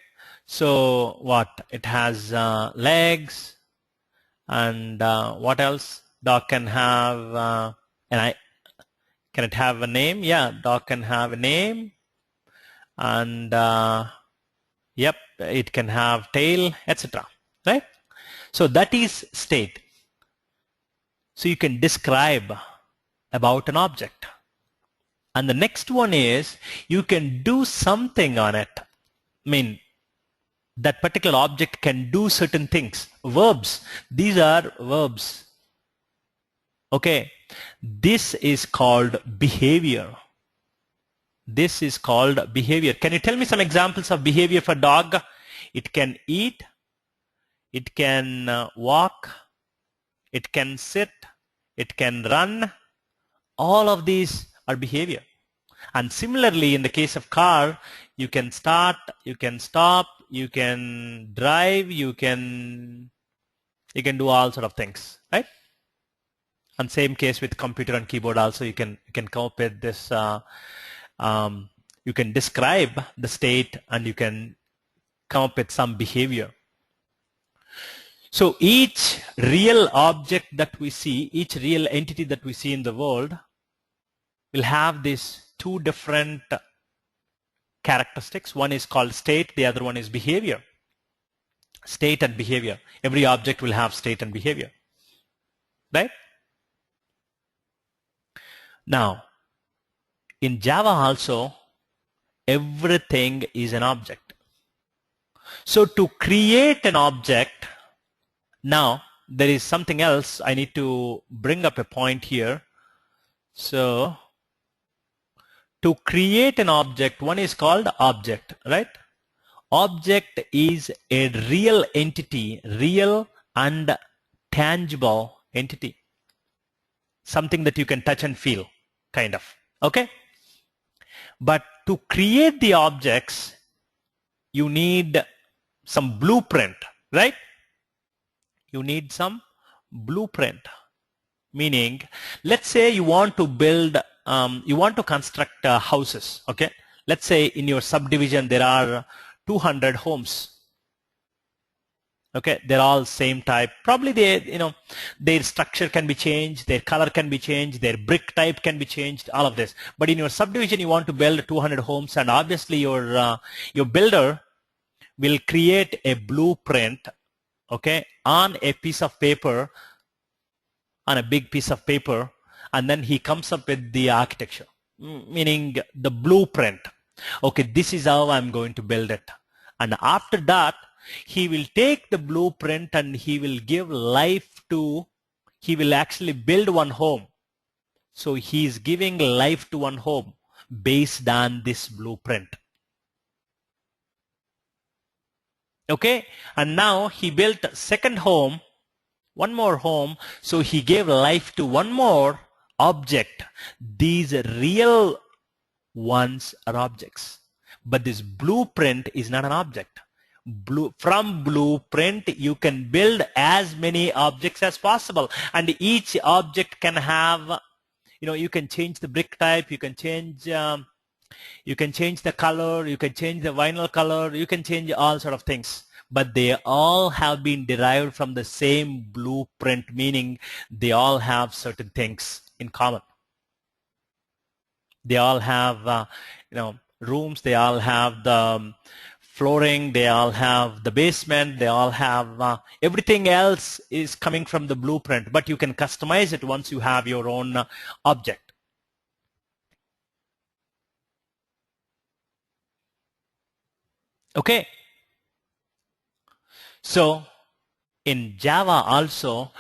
so what? It has legs, and what else? Dog can have can it have a name? Yeah, dog can have a name, and yep, it can have tail, etc. Right? So that is state. So you can describe about an object. And the next one is you can do something on it. I mean, that particular object can do certain things. Verbs. These are verbs. Okay. This is called behavior. This is called behavior. Can you tell me some examples of behavior for dog? It can eat. It can walk. It can sit. It can run. All of these are behavior. And similarly, in the case of car, you can start, you can stop, you can drive, you can do all sort of things, right? And same case with computer and keyboard also, you can come up with this, you can describe the state and you can come up with some behavior. So each real object that we see, each real entity that we see in the world will have these two different characteristics. One is called state, the other one is behavior. State and behavior. Every object will have state and behavior. Right? Now, in Java also, everything is an object. So to create an object, now there is something else. I need to bring up a point here. So to create an object, one is called object, right? Object is a real entity, real and tangible entity. Something that you can touch and feel, kind of. Okay? But to create the objects, you need some blueprint, right? You need some blueprint. Meaning, let's say you want to build, you want to construct houses, okay? Let's say in your subdivision there are 200 homes. Okay, they're all same type. Probably their structure can be changed, their color can be changed, their brick type can be changed, all of this. But in your subdivision, you want to build 200 homes, and obviously your builder will create a blueprint, okay, on a piece of paper, on a big piece of paper, and then he comes up with the architecture, meaning the blueprint. Okay, this is how I'm going to build it. And after that, he will take the blueprint and he will give life to, he will actually build one home. So he is giving life to one home based on this blueprint. Okay, and now he built a second home, one more home, so he gave life to one more object. These real ones are objects, but this blueprint is not an object. From blueprint, you can build as many objects as possible, and each object can have, you can change the brick type, you can change the color, you can change the vinyl color, you can change all sort of things. But they all have been derived from the same blueprint, meaning they all have certain things in common. They all have, rooms, they all have the flooring, they all have the basement, they all have everything else is coming from the blueprint, but you can customize it once you have your own object. Okay. So in Java also,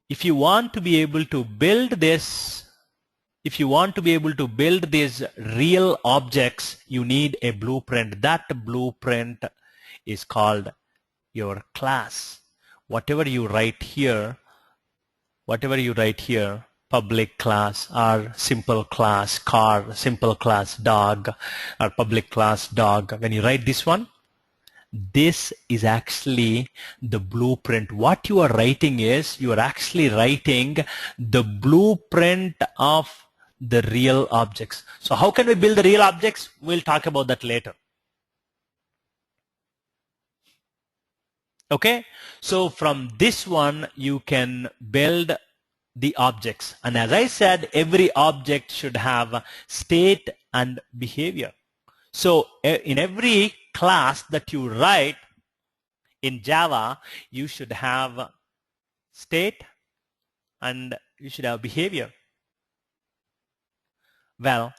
if you want to be able to build this, if you want to be able to build these real objects, you need a blueprint. That blueprint is called your class. Whatever you write here, public class or simple class car, simple class dog, or public class dog, when you write this one, this is actually the blueprint. What you are writing is, you are actually writing the blueprint of the real objects. So how can we build the real objects? We'll talk about that later. Okay, so from this one you can build the objects, and as I said, every object should have state and behavior. So in every class that you write in Java, you should have state and you should have behavior. Well,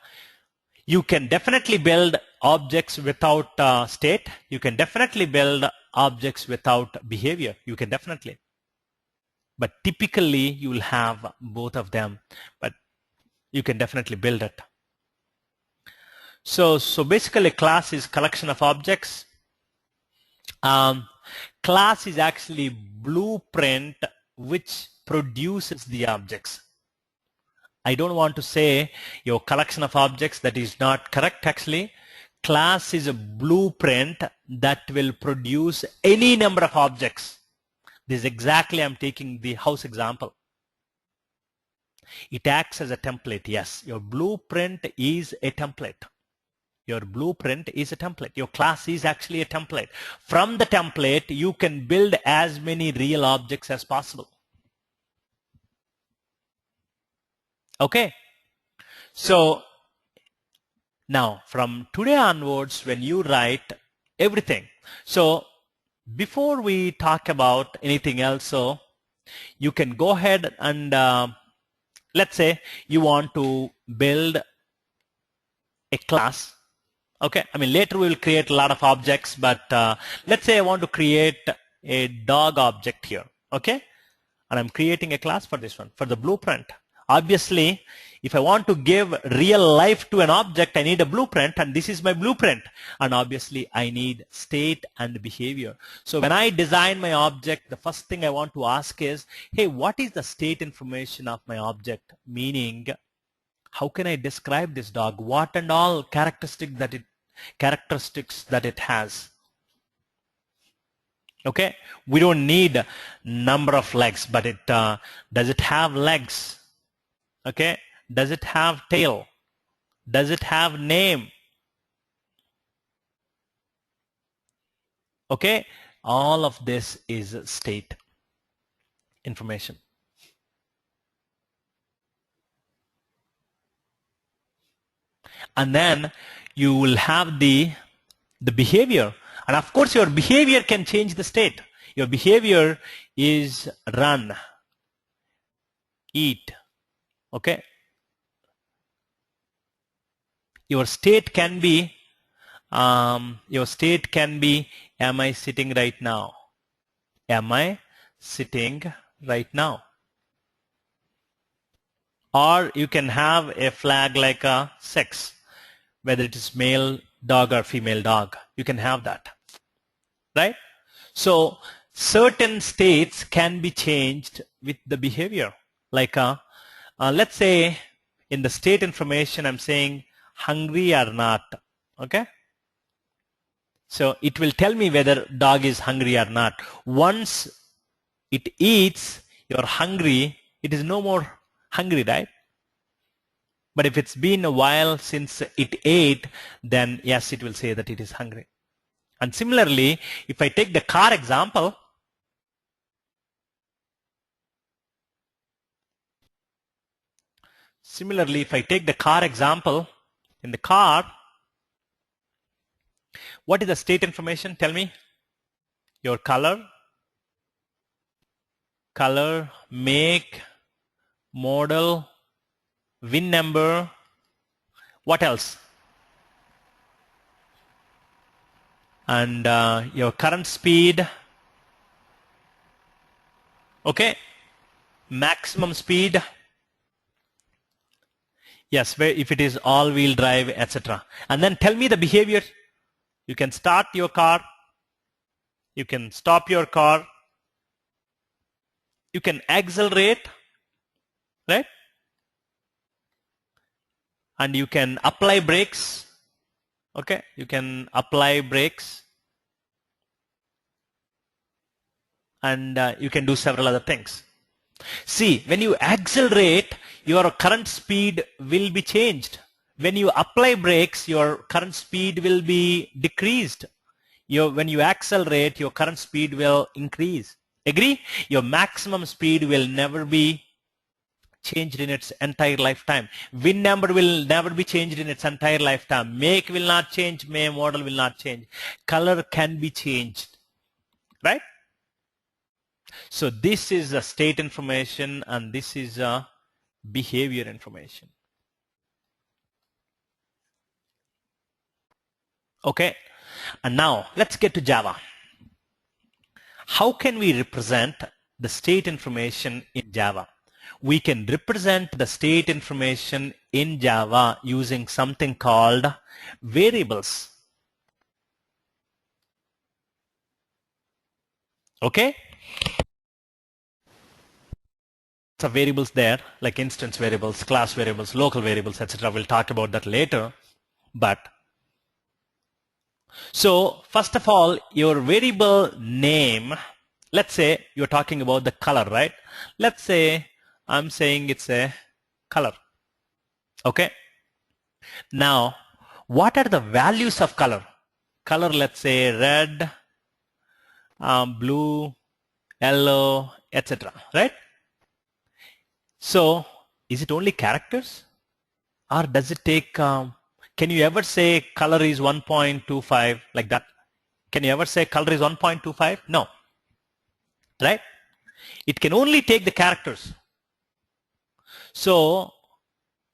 you can definitely build objects without state. You can definitely build objects without behavior. You can definitely. But typically you will have both of them, but you can definitely build it. So basically class is collection of objects. Class is actually blueprint which produces the objects. I don't want to say your collection of objects. That is not correct actually. Class is a blueprint that will produce any number of objects. This is exactly, I'm taking the house example. It acts as a template. Yes, your blueprint is a template. Your blueprint is a template. Your class is actually a template. From the template, you can build as many real objects as possible. Okay. So now from today onwards, when you write everything, so before we talk about anything else, so you can go ahead and let's say you want to build a class. Okay, I mean later we will create a lot of objects, but let's say I want to create a dog object here. Okay, and I'm creating a class for this one, for the blueprint. Obviously, if I want to give real life to an object, I need a blueprint, and this is my blueprint. And obviously, I need state and behavior. So when I design my object, the first thing I want to ask is, hey, what is the state information of my object? Meaning, how can I describe this dog? What and all characteristics that it has? Okay, we don't need number of legs, but does it have legs? Okay, does it have tail? Does it have name? Okay, all of this is state information. And then you will have the behavior. And of course, your behavior can change the state. Your behavior is run, eat. Okay. Your state can be, am I sitting right now? Am I sitting right now? Or you can have a flag like a sex, whether it is male dog or female dog. You can have that, right? So certain states can be changed with the behavior. Like let's say in the state information I'm saying hungry or not. Okay, so it will tell me whether dog is hungry or not. Once it eats, you're hungry, it is no more hungry, right? But if it's been a while since it ate, then yes, it will say that it is hungry. And similarly, if I take the car example, in the car, What is the state information? Tell me. Your color, make, model, VIN number. What else? And your current speed. Okay. Maximum speed. Yes, if it is all-wheel drive, etc. And then tell me the behavior. You can start your car. You can stop your car. You can accelerate, right? And you can apply brakes. Okay, you can apply brakes. And you can do several other things. See, when you accelerate, your current speed will be changed. When you apply brakes, your current speed will be decreased. When you accelerate, your current speed will increase. Agree? Your maximum speed will never be changed in its entire lifetime. VIN number will never be changed in its entire lifetime. Make will not change. Model will not change. Color can be changed. Right? So this is a state information and this is a behavior information. Okay. And now let's get to Java. How can we represent the state information in Java? We can represent the state information in Java using something called variables. Okay? Some variables there, like instance variables, class variables, local variables, etc. We'll talk about that later. But so first of all, your variable name, let's say you're talking about the color, right? Let's say I'm saying it's a color. Okay. Now, what are the values of color? Color, let's say red, blue, yellow, etc. Right? So, is it only characters? Or does it take, can you ever say color is 1.25 like that? Can you ever say color is 1.25? No. Right? It can only take the characters. So,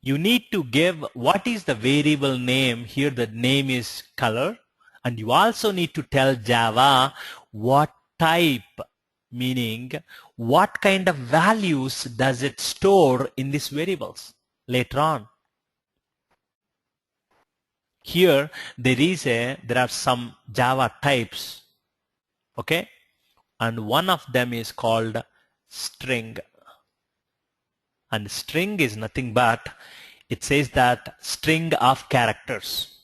you need to give what is the variable name. Here the name is color. And you also need to tell Java what type, meaning what kind of values does it store in these variables later on. Here there are some Java types, okay, and one of them is called string. And string is nothing but, it says that string of characters,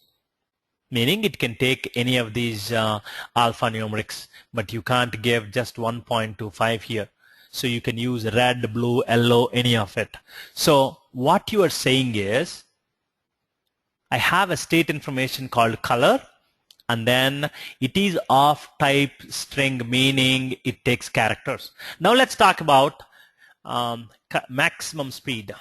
meaning it can take any of these alphanumerics, but you can't give just 1.25 here. So you can use red, blue, yellow, any of it. So what you are saying is, I have a state information called color, and then it is of type string, meaning it takes characters. Now let's talk about maximum speed.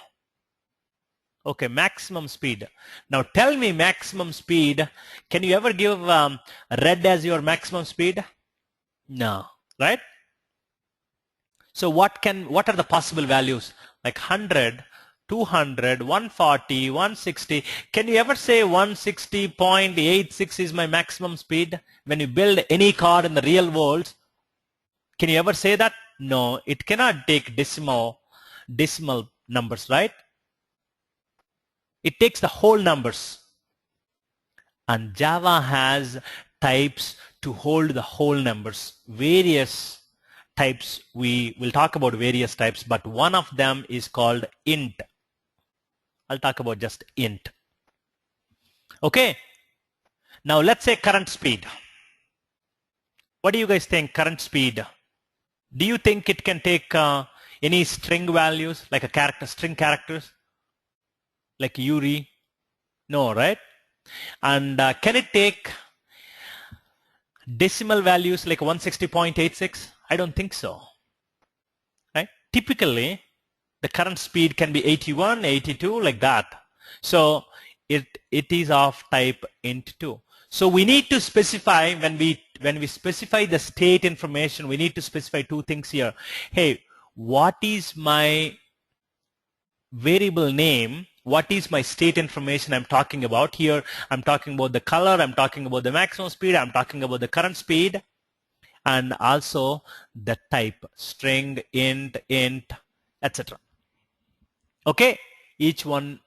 Okay, maximum speed. Now tell me maximum speed. Can you ever give red as your maximum speed? No, right? So what are the possible values? Like 100, 200, 140, 160. Can you ever say 160.86 is my maximum speed? When you build any car in the real world, can you ever say that? No, it cannot take decimal numbers, right? It takes the whole numbers. And Java has types to hold the whole numbers. Various types, we will talk about various types, but one of them is called int. I'll talk about just int. Okay. Now let's say current speed. What do you guys think, current speed? Do you think it can take any string values, like a character, string characters? Like Yuri? No, right? And can it take decimal values like 160.86? I don't think so. Right? Typically, the current speed can be 81, 82, like that. So it is of type int2. So we need to specify, when we specify the state information, we need to specify two things here. Hey, what is my variable name? What is my state information I'm talking about here? I'm talking about the color, I'm talking about the maximum speed, I'm talking about the current speed, and also the type, string, int, etc. Okay, each one,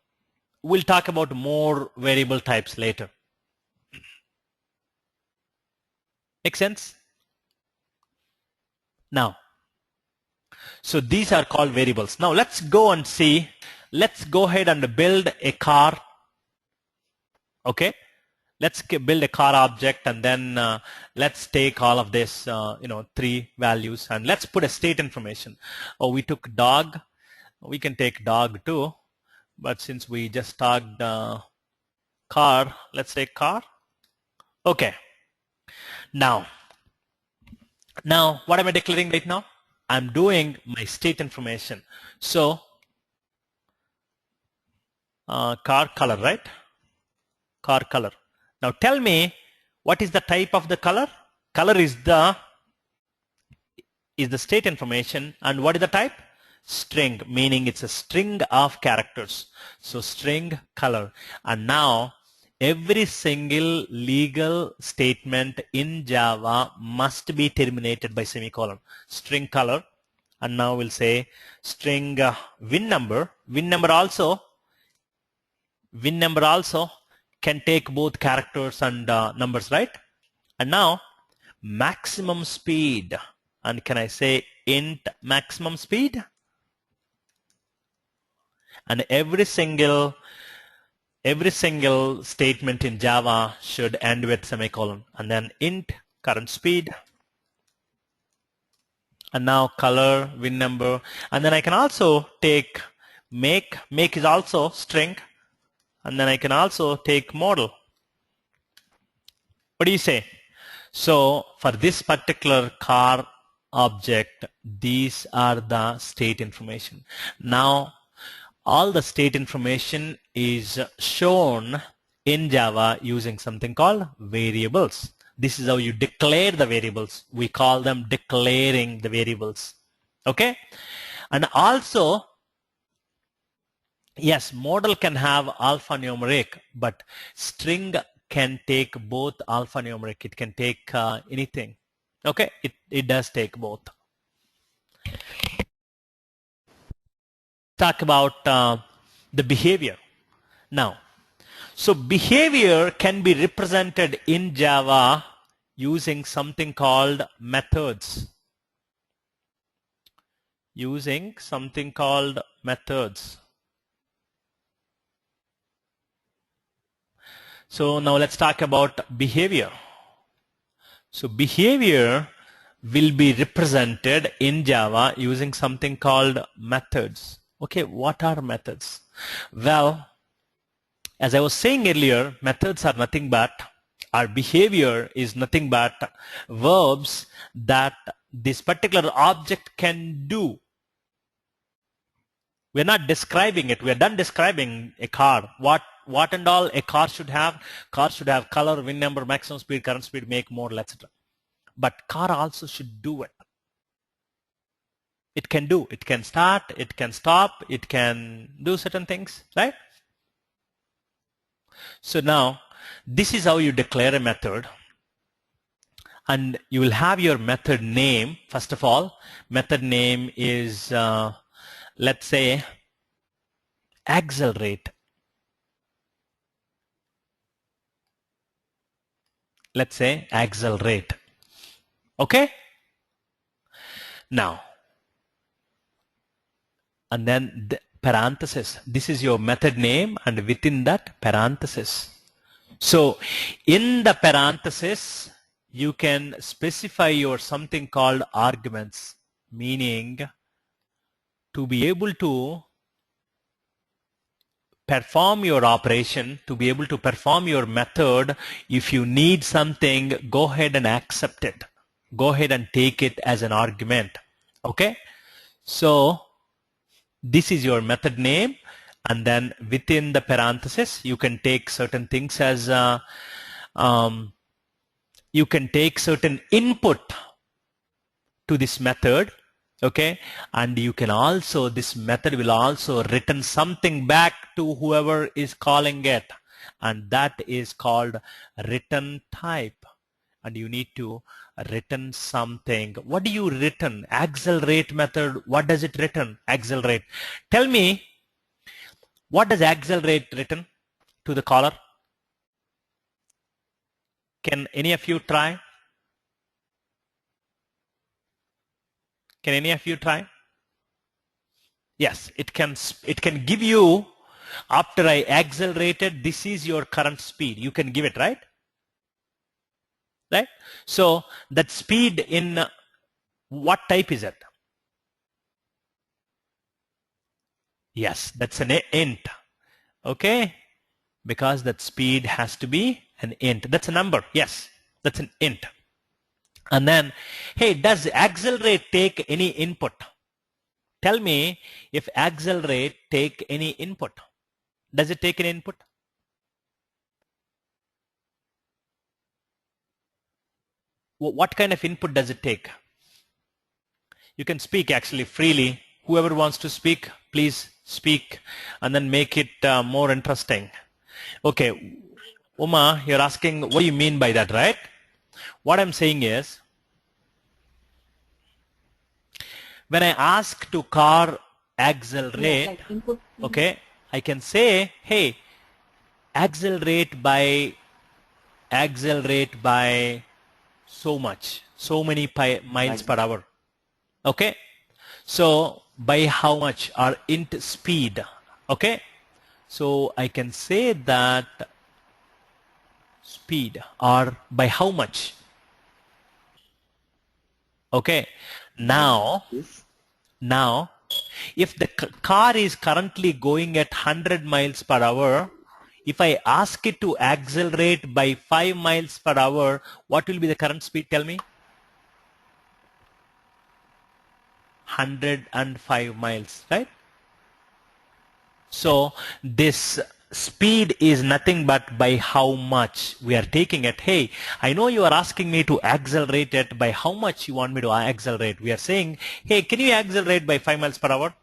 we'll talk about more variable types later. Make sense? Now, so these are called variables. Now let's go and see, let's go ahead and build a car. Okay, let's build a car object, and then let's take all of this, 3 values, and let's put a state information. Oh, we took dog. We can take dog too, but since we just tagged car, let's take car. Okay. Now what am I declaring right now? I'm doing my state information. So car color, right? Car color. Now tell me, what is the type of the color? Color is the state information, and what is the type? String, meaning it's a string of characters. So string color. And now every single legal statement in Java must be terminated by semicolon. String color, and now we'll say string win number. Win number also can take both characters and numbers, right? And now maximum speed, and can I say int maximum speed? And every single statement in Java should end with semicolon, and then int current speed, and now color, win number, and then I can also take make is also string, and then I can also take model. What do you say? So for this particular car object, these are the state information. Now all the state information is shown in Java using something called variables. This is how you declare the variables. We call them declaring the variables. Okay? And also, yes, model can have alphanumeric, but string can take both alphanumeric. It can take anything. Okay? It does take both. Talk about the behavior now. So behavior can be represented in Java using something called methods. So now let's talk about behavior. So behavior will be represented in Java using something called methods. Okay, what are methods? Well, as I was saying earlier, methods are nothing but, our behavior is nothing but verbs that this particular object can do. We're not describing it. We're done describing a car. What and all a car should have? Car should have color, VIN number, maximum speed, current speed, make, model, etc. But car also should do it. It can do. It can start. It can stop. It can do certain things, right? So now, this is how you declare a method. And you will have your method name. First of all, method name is, let's say, accelerate. Let's say accelerate. Okay? Now, and then the parenthesis. This is your method name, and within that parenthesis. So in the parenthesis, you can specify your something called arguments, meaning to be able to perform your operation, to be able to perform your method, if you need something, go ahead and accept it. Go ahead and take it as an argument. Okay? So this is your method name, and then within the parenthesis, you can take certain things as you can take certain input to this method, okay, and you can also, this method will also return something back to whoever is calling it, and that is called return type. And you need to return something. What do you return? Accelerate method, what does it return? Accelerate. Tell me, what does accelerate return to the caller? Can any of you try? Can any of you try? Yes, it can give you, after I accelerated, this is your current speed. You can give it, right? Right? So that speed in what type is it? Yes, that's an int. Okay? Because that speed has to be an int. That's a number. Yes, that's an int. And then, hey, does accelerate take any input? Tell me if accelerate take any input. Does it take an input? What kind of input does it take? You can speak actually freely. Whoever wants to speak, please speak and then make it more interesting. Okay, Uma, you're asking what do you mean by that, right? What I'm saying is, when I ask to car accelerate, like input. okay, I can say, hey, accelerate by so much, so many miles per hour. Okay, so by how much, or int speed. Okay, so I can say that speed, or by how much. Okay, now if the car is currently going at 100 miles per hour, if I ask it to accelerate by 5 miles per hour, what will be the current speed? Tell me. 105 miles, right? So this speed is nothing but by how much we are taking it. Hey, I know you are asking me to accelerate it. By how much you want me to accelerate? We are saying, hey, can you accelerate by 5 miles per hour?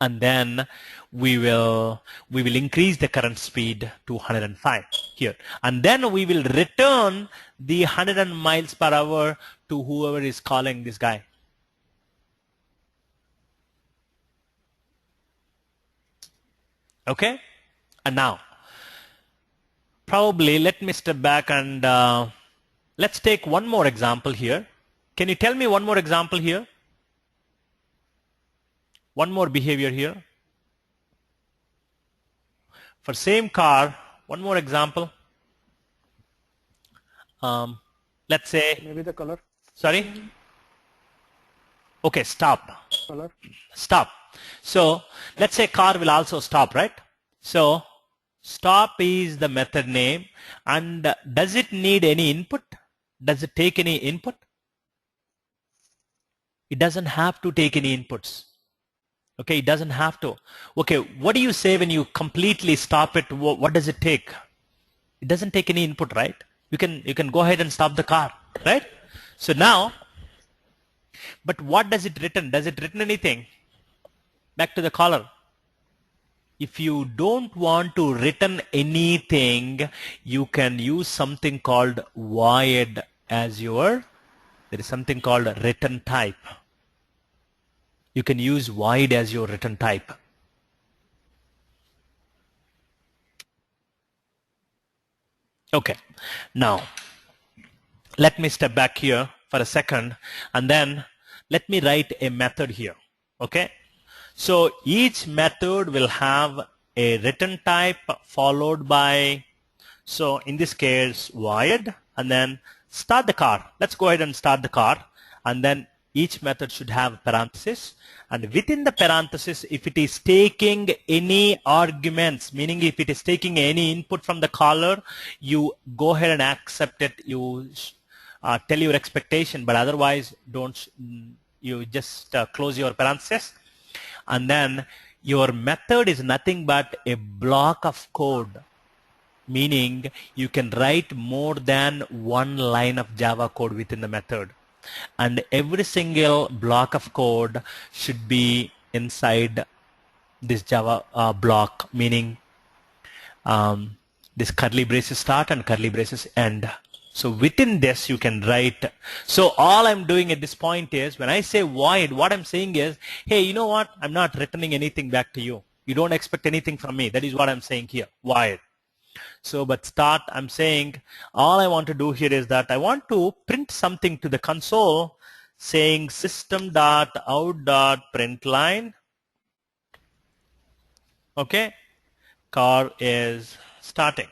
And then we will increase the current speed to 105 here, and then we will return the 100 miles per hour to whoever is calling this guy. Okay, and now probably let me step back and let's take one more example here. Can you tell me one more example here? One more behavior here. For same car, one more example. Let's say Maybe the color. Sorry? Okay, stop. Color. Stop. So let's say car will also stop, right? So stop is the method name, and does it need any input? Does it take any input? It doesn't have to take any inputs. Okay, it doesn't have to. Okay, what do you say when you completely stop it? What does it take? It doesn't take any input, right? You can go ahead and stop the car, right? So now, but what does it return? Does it return anything? Back to the caller. If you don't want to return anything, you can use something called void as your, there is something called return type. You can use void as your return type. Okay, now let me step back here for a second, and then let me write a method here. Okay, so each method will have a return type followed by, so in this case, void, and then start the car. Let's go ahead and start the car, and then each method should have parenthesis, and within the parenthesis, if it is taking any arguments, meaning if it is taking any input from the caller, you go ahead and accept it. You tell your expectation, but otherwise don't. You just close your parenthesis, and then your method is nothing but a block of code. meaning you can write more than one line of Java code within the method. And every single block of code should be inside this Java block, meaning this curly braces start and curly braces end. So within this you can write. So all I'm doing at this point is when I say void, what I'm saying is, hey, you know what? I'm not returning anything back to you. You don't expect anything from me. That is what I'm saying here, void. So but start, I'm saying all I want to do here is that I want to print something to the console saying system.out.println. Okay, car is starting.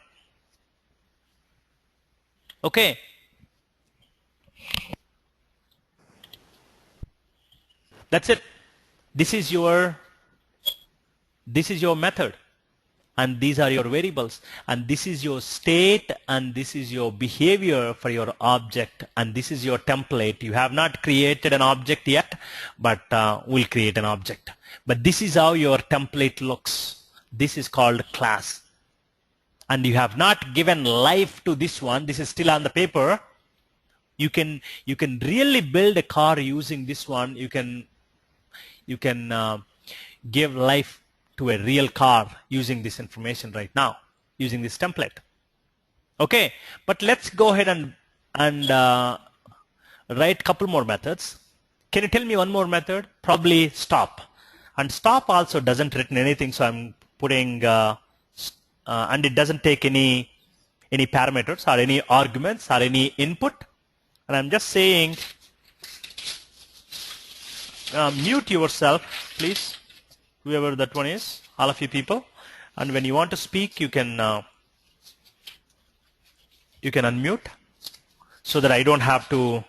Okay. That's it. This is your method, and these are your variables, and this is your state, and this is your behavior for your object, and this is your template. You have not created an object yet, but we'll create an object. But this is how your template looks. This is called class. And you have not given life to this one. This is still on the paper. You can really build a car using this one. You can give life to a real car using this information right now, using this template. Okay, but let's go ahead and write a couple more methods. Can you tell me one more method? Probably stop. And stop also doesn't written anything, so I'm putting and it doesn't take any parameters or any arguments or any input. And I'm just saying mute yourself, please, whoever that one is, all of you people. And when you want to speak, you can unmute so that I don't have to.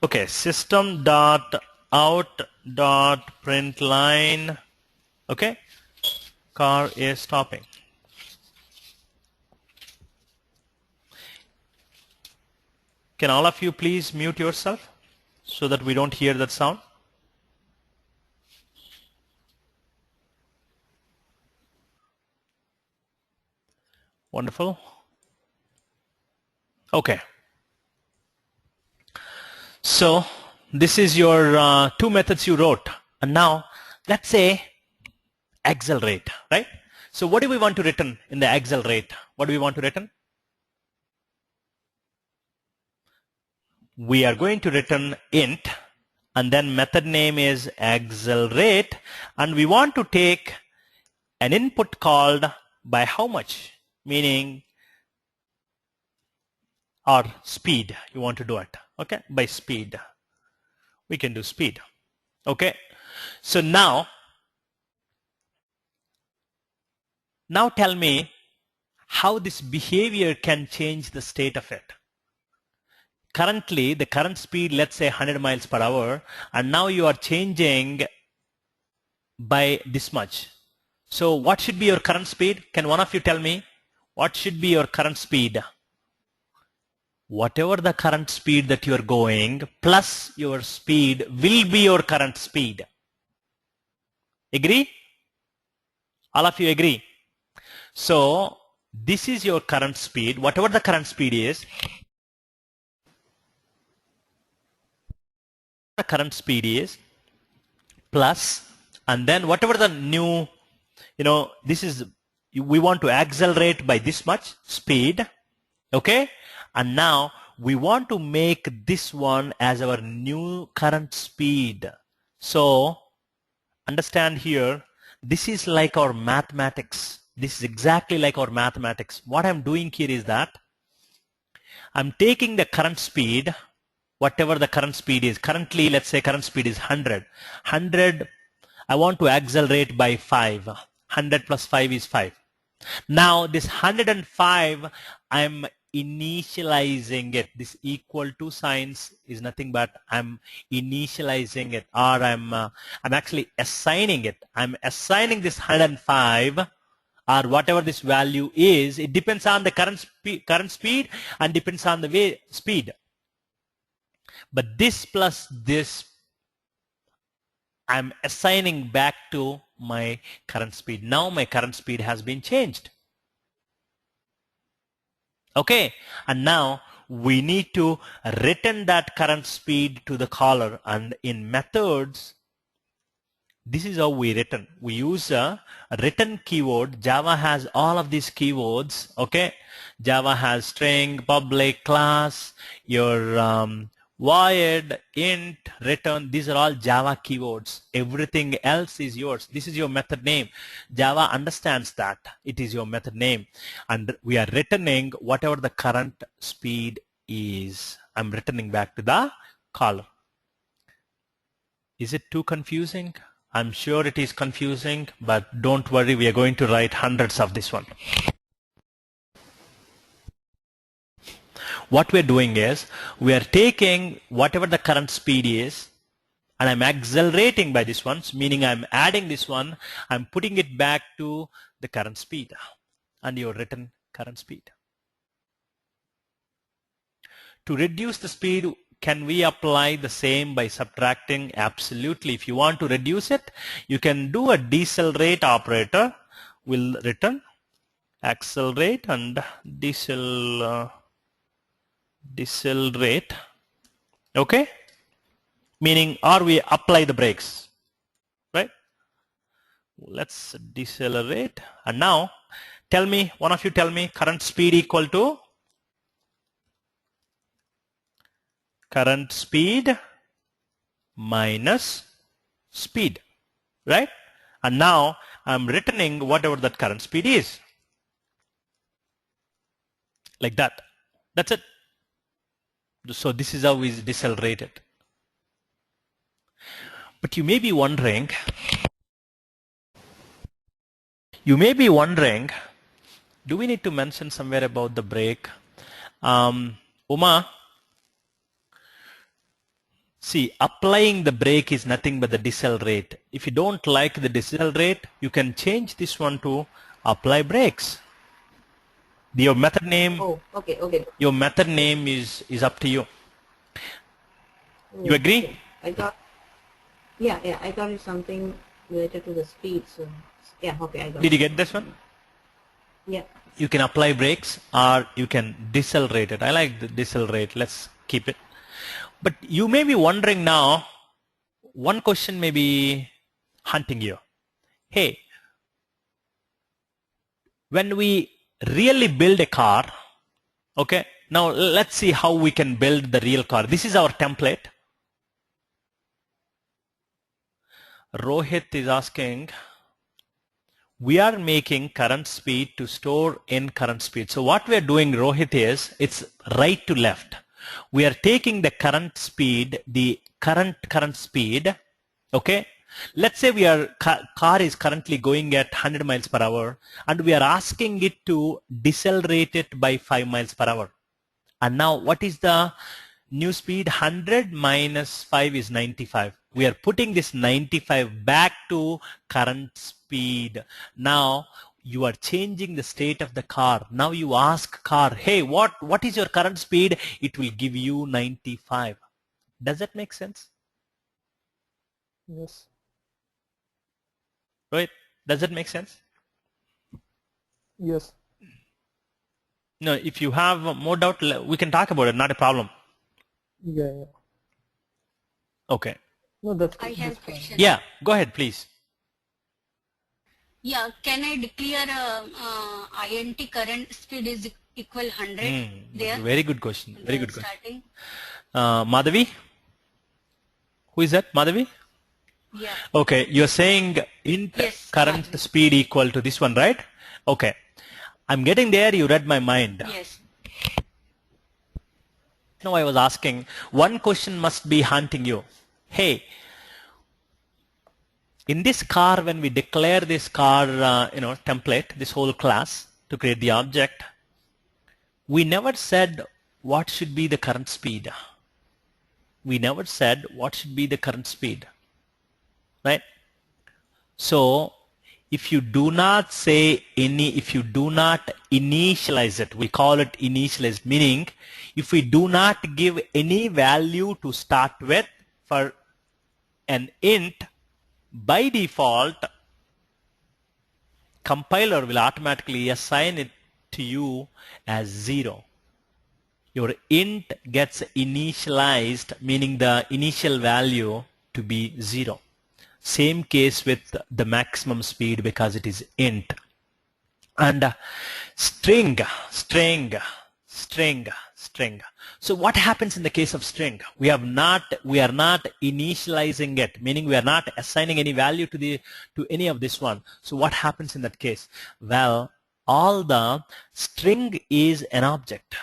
Okay, system.out.println. Okay, car is stopping. Can all of you please mute yourself so that we don't hear that sound? Wonderful. Okay. So this is your two methods you wrote. And now let's say accelerate, right? So what do we want to return in the accelerate? What do we want to return? We are going to return int, and then method name is accelerate, and we want to take an input called by how much, meaning or speed you want to do it. Okay, by speed. We can do speed. Okay, so now tell me how this behavior can change the state of it. Currently, the current speed, let's say 100 miles per hour, and now you are changing by this much. So what should be your current speed? Can one of you tell me? What should be your current speed? Whatever the current speed that you are going, plus your speed will be your current speed. Agree? All of you agree? So this is your current speed. Whatever the current speed is, the current speed is plus, and then whatever the new, this is, we want to accelerate by this much speed. Okay, and now we want to make this one as our new current speed. So understand here, this is like our mathematics. This is exactly like our mathematics. What I'm doing here is that I'm taking the current speed, whatever the current speed is. Currently, let's say current speed is 100. 100, I want to accelerate by 5. 100 plus 5 is 5. Now this 105, I'm initializing it. This equal to signs is nothing but I'm initializing it, or I'm actually assigning it. I'm assigning this 105 or whatever this value is. It depends on the current speed and depends on the speed. But this plus this, I'm assigning back to my current speed. Now my current speed has been changed. Okay, and now we need to return that current speed to the caller, and in methods, this is how we return. We use a return keyword. Java has all of these keywords. Okay, Java has string, public, class, your void, int, return. These are all Java keywords. Everything else is yours. This is your method name. Java understands that it is your method name, and we are returning whatever the current speed is. I'm returning back to the caller. Is it too confusing? I'm sure it is confusing, but don't worry, we are going to write hundreds of this one. What we're doing is, we are taking whatever the current speed is, and I'm accelerating by this one, meaning I'm adding this one, I'm putting it back to the current speed, and your written current speed. To reduce the speed, can we apply the same by subtracting? Absolutely. If you want to reduce it, you can do a decelerate operator. Will return accelerate and decelerate. Okay? Meaning, or we apply the brakes, right? Let's decelerate. And now, tell me, one of you tell me, current speed equal to current speed minus speed, right? And now I'm returning whatever that current speed is. Like that. That's it. So this is how we decelerate it. But you may be wondering, do we need to mention somewhere about the brake? Uma, see, applying the brake is nothing but the decelerate. If you don't like the decelerate, you can change this one to apply brakes. Your method name. Oh, okay, okay. Your method name is up to you. You agree? Okay. I thought, yeah, I thought it's something related to the speed. So, yeah, okay, I got it. Did you get this one? Yeah. You can apply brakes or you can decelerate it. I like the decelerate. Let's keep it. But you may be wondering now, one question may be hunting you. Hey, when we really build a car, okay, now let's see how we can build the real car. This is our template. Rohit is asking, we are making current speed to store in current speed. So what we are doing, Rohit, is it's right to left. We are taking the current speed, the current speed, okay? Let's say we are car is currently going at 100 miles per hour and we are asking it to decelerate it by 5 miles per hour. And now what is the new speed? 100 minus 5 is 95. We are putting this 95 back to current speed. Now you are changing the state of the car. Now you ask car, hey, what is your current speed? It will give you 95. Does that make sense? Yes. Right? Does that make sense? Yes. No, if you have more doubt, we can talk about it. Not a problem. Yeah. Okay. No, that's I good. have That's fine. question. Yeah, go ahead, please. Yeah, can I declare INT current speed is equal 100 there? Very good question. Very good question. Starting. Madhavi? Who is that? Madhavi? Yeah. Okay, you're saying int Yes, current Madhavi. speed equal to this one, right? Okay. I'm getting there. You read my mind. Yes. Now I was asking, one question must be haunting you. Hey, in this car, when we declare this car, template, this whole class to create the object, we never said what should be the current speed. We never said what should be the current speed, right? So if you do not say if you do not initialize it, we call it initialized, meaning if we do not give any value to start with for an int, by default, compiler will automatically assign it to you as 0. Your int gets initialized, meaning the initial value to be 0. Same case with the maximum speed because it is int. And string. So what happens in the case of string? We are not initializing it, meaning we are not assigning any value to any of this one. So what happens in that case? Well, all the string is an object.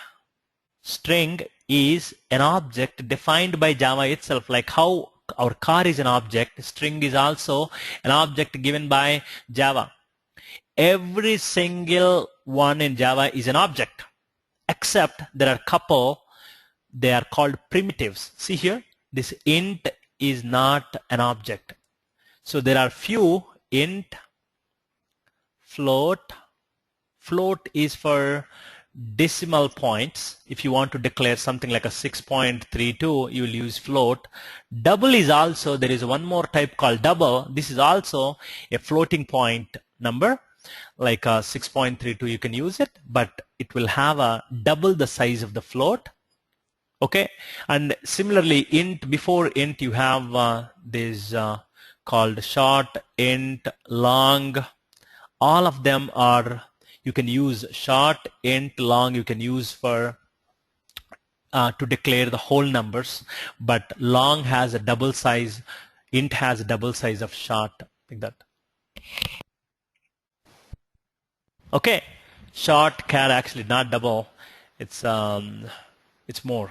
String is an object defined by Java itself, like how our car is an object. String is also an object given by Java. Every single one in Java is an object, except there are a couple, they are called primitives. See here, this int is not an object. So there are few: int, float. Float is for decimal points. If you want to declare something like a 6.32, you will use float. Double is also, there is one more type called double. This is also a floating point number. Like a 6.32, you can use it, but it will have a double the size of the float. Okay, and similarly, int, before int you have this called short, int, long. All of them are, you can use short, int, long, you can use for to declare the whole numbers, but long has a double size, int has a double size of short, like that. Okay, short can actually not double, it's more.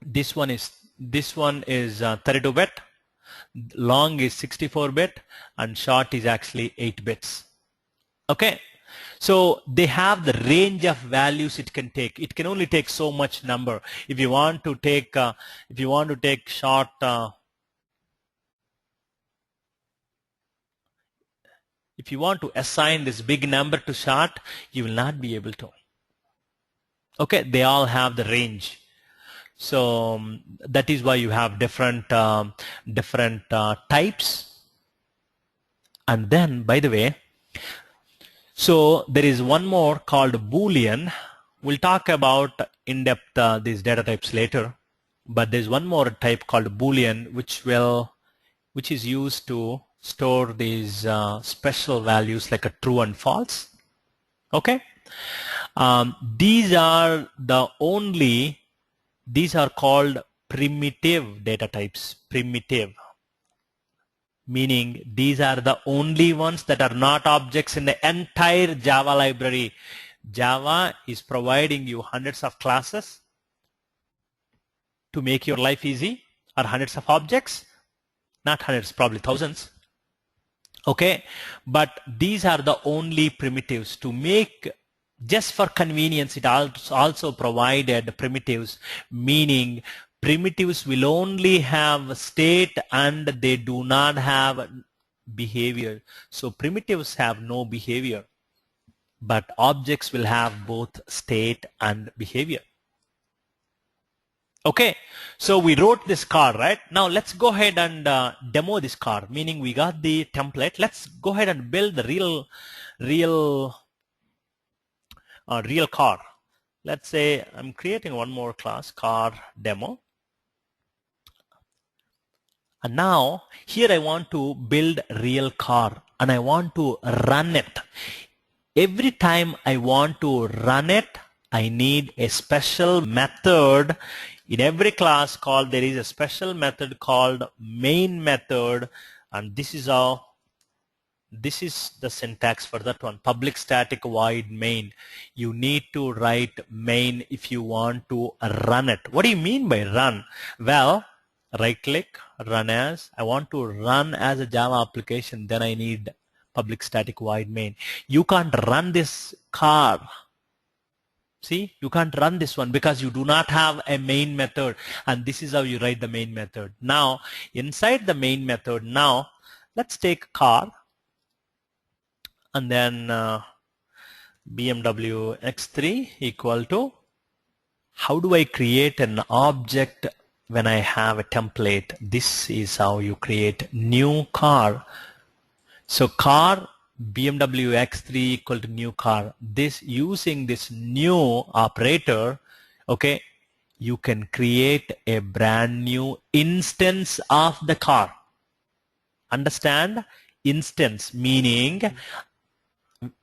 This one is 32-bit, long is 64-bit, and short is actually 8 bits. Okay, so they have the range of values it can take. It can only take so much number. If you want to take short, if you want to assign this big number to short, you will not be able to. Okay, they all have the range. So that is why you have different types. And then, by the way, so there is one more called Boolean. We'll talk about in depth these data types later. But there's one more type called Boolean, which is used to store these special values like a true and false. Okay, these are called primitive data types. Primitive, meaning these are the only ones that are not objects in the entire Java library. Java is providing you hundreds of classes to make your life easy, or hundreds of objects, not hundreds, probably thousands. Okay, but these are the only primitives. To make, just for convenience, it also provided primitives, meaning primitives will only have state and they do not have behavior. So primitives have no behavior, but objects will have both state and behavior. Okay, so we wrote this car, right? Now let's go ahead and demo this car, meaning we got the template. Let's go ahead and build the real car. Let's say I'm creating one more class, car demo. And now here I want to build real car and I want to run it. Every time I want to run it, I need a special method. In every class called, there is a special method called main method, and this is the syntax for that one. Public static void main. You need to write main if you want to run it. What do you mean by run? Well, right click, run as. I want to run as a Java application, then I need public static void main. You can't run this car. See, you can't run this one because you do not have a main method, and this is how you write the main method. Now, inside the main method, now let's take car and then BMW X3 equal to, how do I create an object when I have a template? This is how you create new car. So car BMW X3 equal to new car. This using this new operator, okay, you can create a brand new instance of the car. Understand? Instance meaning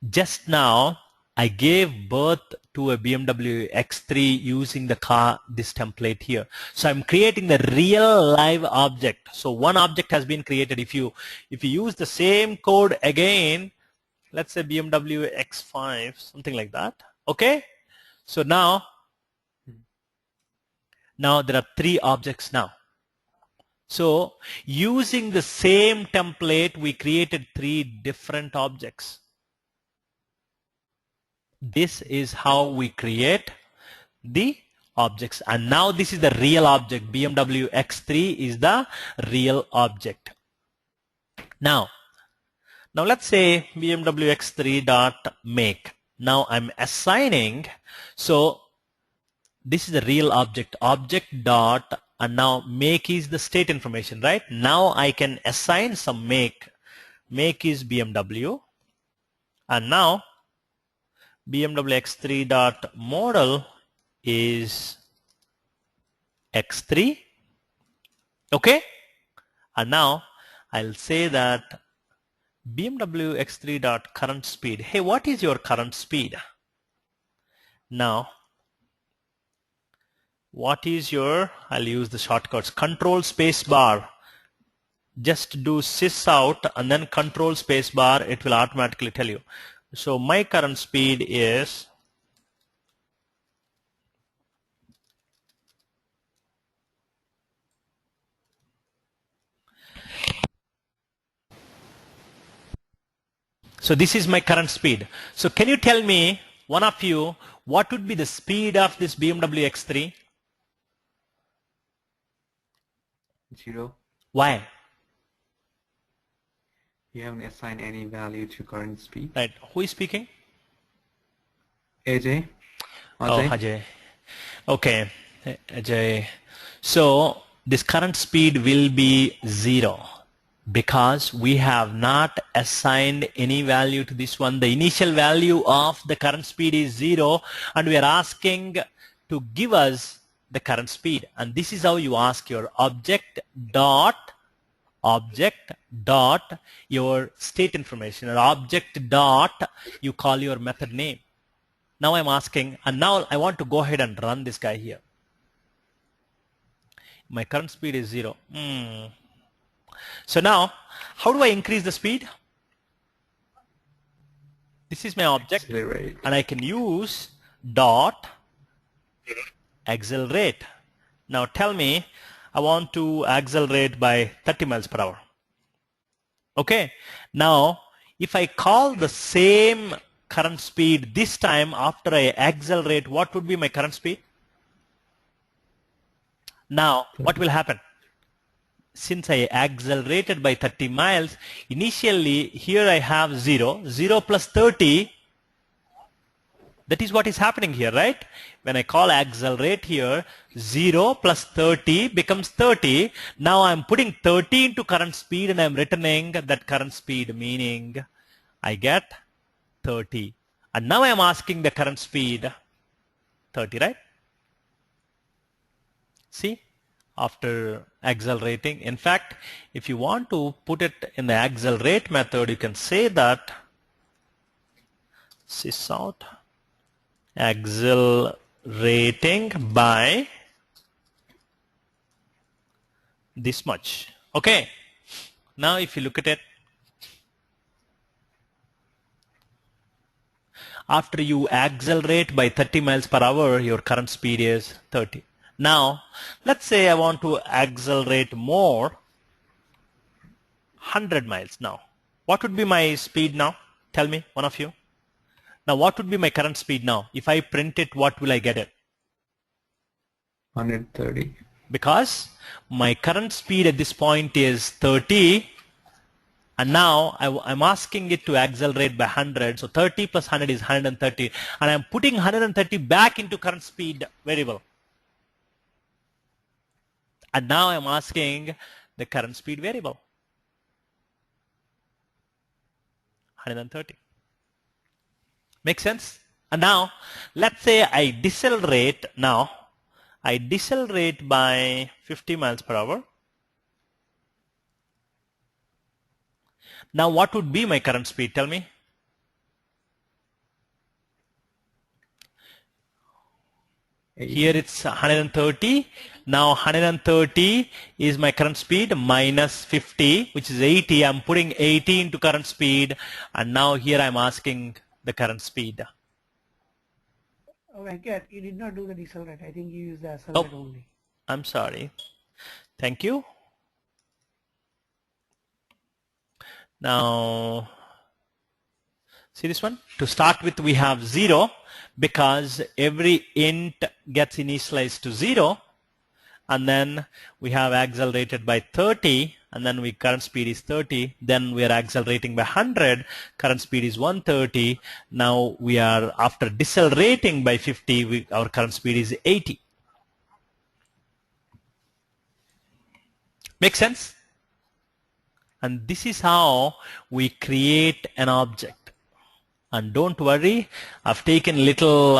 just now I gave birth to a BMW X3 using the car, this template here. So I'm creating the real live object. So one object has been created. If you use the same code again, let's say BMW X5, something like that. Okay. So now there are 3 objects now. So using the same template, we created 3 different objects. This is how we create the objects. And now this is the real object. BMW X3 is the real object. Now let's say BMW X3 dot make. Now I'm assigning, so this is the real object, object dot, and now make is the state information, right? Now I can assign some make. Make is BMW, and now BMW X3 dot model is X3. Okay, and now I'll say that BMW X3 dot current speed. Hey, what is your current speed? Now what is your, I'll use the shortcuts, control space bar. Just do sys out and then control space bar, it will automatically tell you. So my current speed is so this is my current speed. So can you tell me, one of you, what would be the speed of this BMW X3? 0. Why? You haven't assigned any value to current speed. Right. Who is speaking? AJ? Oh, Ajay. Okay, Ajay. So this current speed will be 0 because we have not assigned any value to this one. The initial value of the current speed is 0 and we are asking to give us the current speed. And this is how you ask your object dot your state information, or object dot you call your method name. Now I'm asking, and now I want to go ahead and run this guy here. My current speed is 0. So now, how do I increase the speed? This is my object, Accelerate. and I can use dot accelerate. Now tell me, I want to accelerate by 30 miles per hour. Okay. Now, if I call the same current speed this time after I accelerate, what would be my current speed? Now, what will happen? Since I accelerated by 30 miles, initially here I have 0. 0 plus 30, that is what is happening here, right? When I call accelerate here, 0 plus 30 becomes 30. Now I'm putting 30 into current speed and I'm returning that current speed, meaning I get 30. And now I'm asking the current speed 30, right? See, after accelerating. In fact, if you want to put it in the accelerate method, you can say that sys out accelerating by this much. Okay. Now if you look at it, after you accelerate by 30 miles per hour, your current speed is 30. Now, let's say I want to accelerate more, 100 miles now. What would be my speed now? Tell me, one of you. Now, what would be my current speed now? If I print it, what will I get it? 130. Because my current speed at this point is 30. And now I'm asking it to accelerate by 100. So 30 plus 100 is 130. And I'm putting 130 back into current speed variable. And now I'm asking the current speed variable. 130. Make sense? And now, let's say I decelerate now. I decelerate by 50 miles per hour. Now, what would be my current speed? Tell me. Here it's 130. Now 130 is my current speed minus 50, which is 80. I'm putting 80 into current speed, and now here I'm asking the current speed. Oh, Venkat, you did not do the decelerate. I think you used the accelerate only. I'm sorry. Thank you. Now, see this one? To start with, we have 0 because every int gets initialized to 0. And then we have accelerated by 30, and then current speed is 30. Then we are accelerating by 100. Current speed is 130. Now we are, after decelerating by 50, our current speed is 80. Make sense? And this is how we create an object. And don't worry, I've taken a little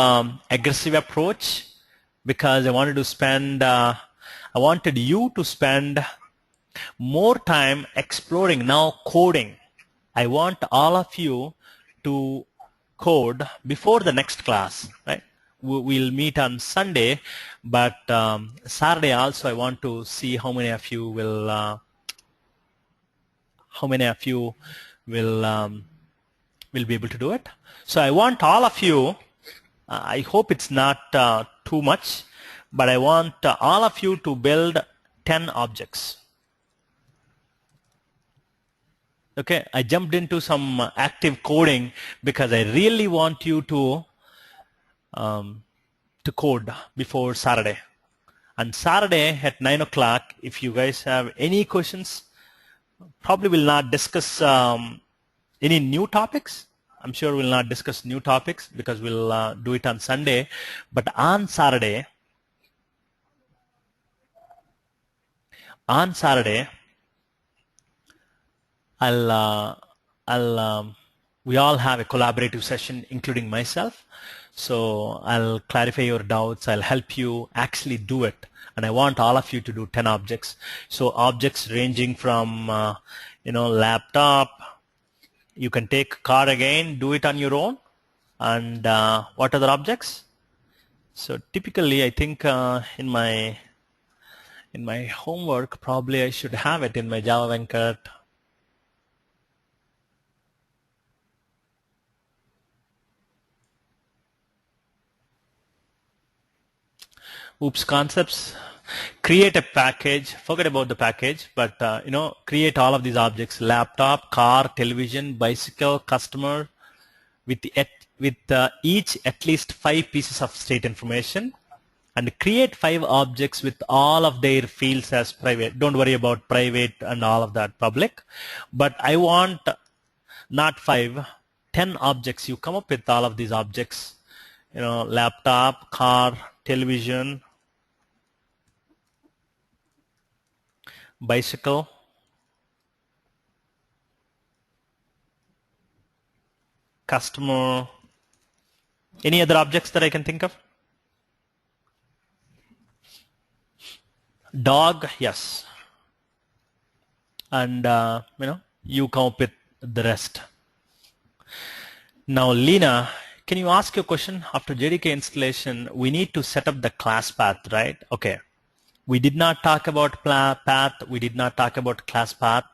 aggressive approach because I wanted to spend, I wanted you to spend more time exploring, now coding. I want all of you to code before the next class, right? We'll meet on Sunday, but Saturday also I want to see how many of you will, will be able to do it. So I want all of you, I hope it's not too much, but I want all of you to build 10 objects. Okay, I jumped into some active coding because I really want you to code before Saturday. And Saturday at 9 o'clock, if you guys have any questions, probably will not discuss any new topics. I'm sure we'll not discuss new topics because we'll do it on Sunday. But on Saturday, we all have a collaborative session, including myself. So I'll clarify your doubts. I'll help you actually do it. And I want all of you to do 10 objects. So objects ranging from, laptop. You can take car again, do it on your own. And what other objects? So typically, I think in my homework, probably I should have it in my Java Venkat. Oops, concepts. Create a package. Forget about the package, but create all of these objects: laptop, car, television, bicycle, customer, with each at least 5 pieces of state information, and create 5 objects with all of their fields as private. Don't worry about private and all of that public, but I want not 5, 10 objects. You come up with all of these objects, laptop, car, television, bicycle, customer, any other objects that I can think of? Dog, yes. And, you come up with the rest. Now, Lena, can you ask your question? After JDK installation, we need to set up the class path, right? Okay. We did not talk about path. We did not talk about class path,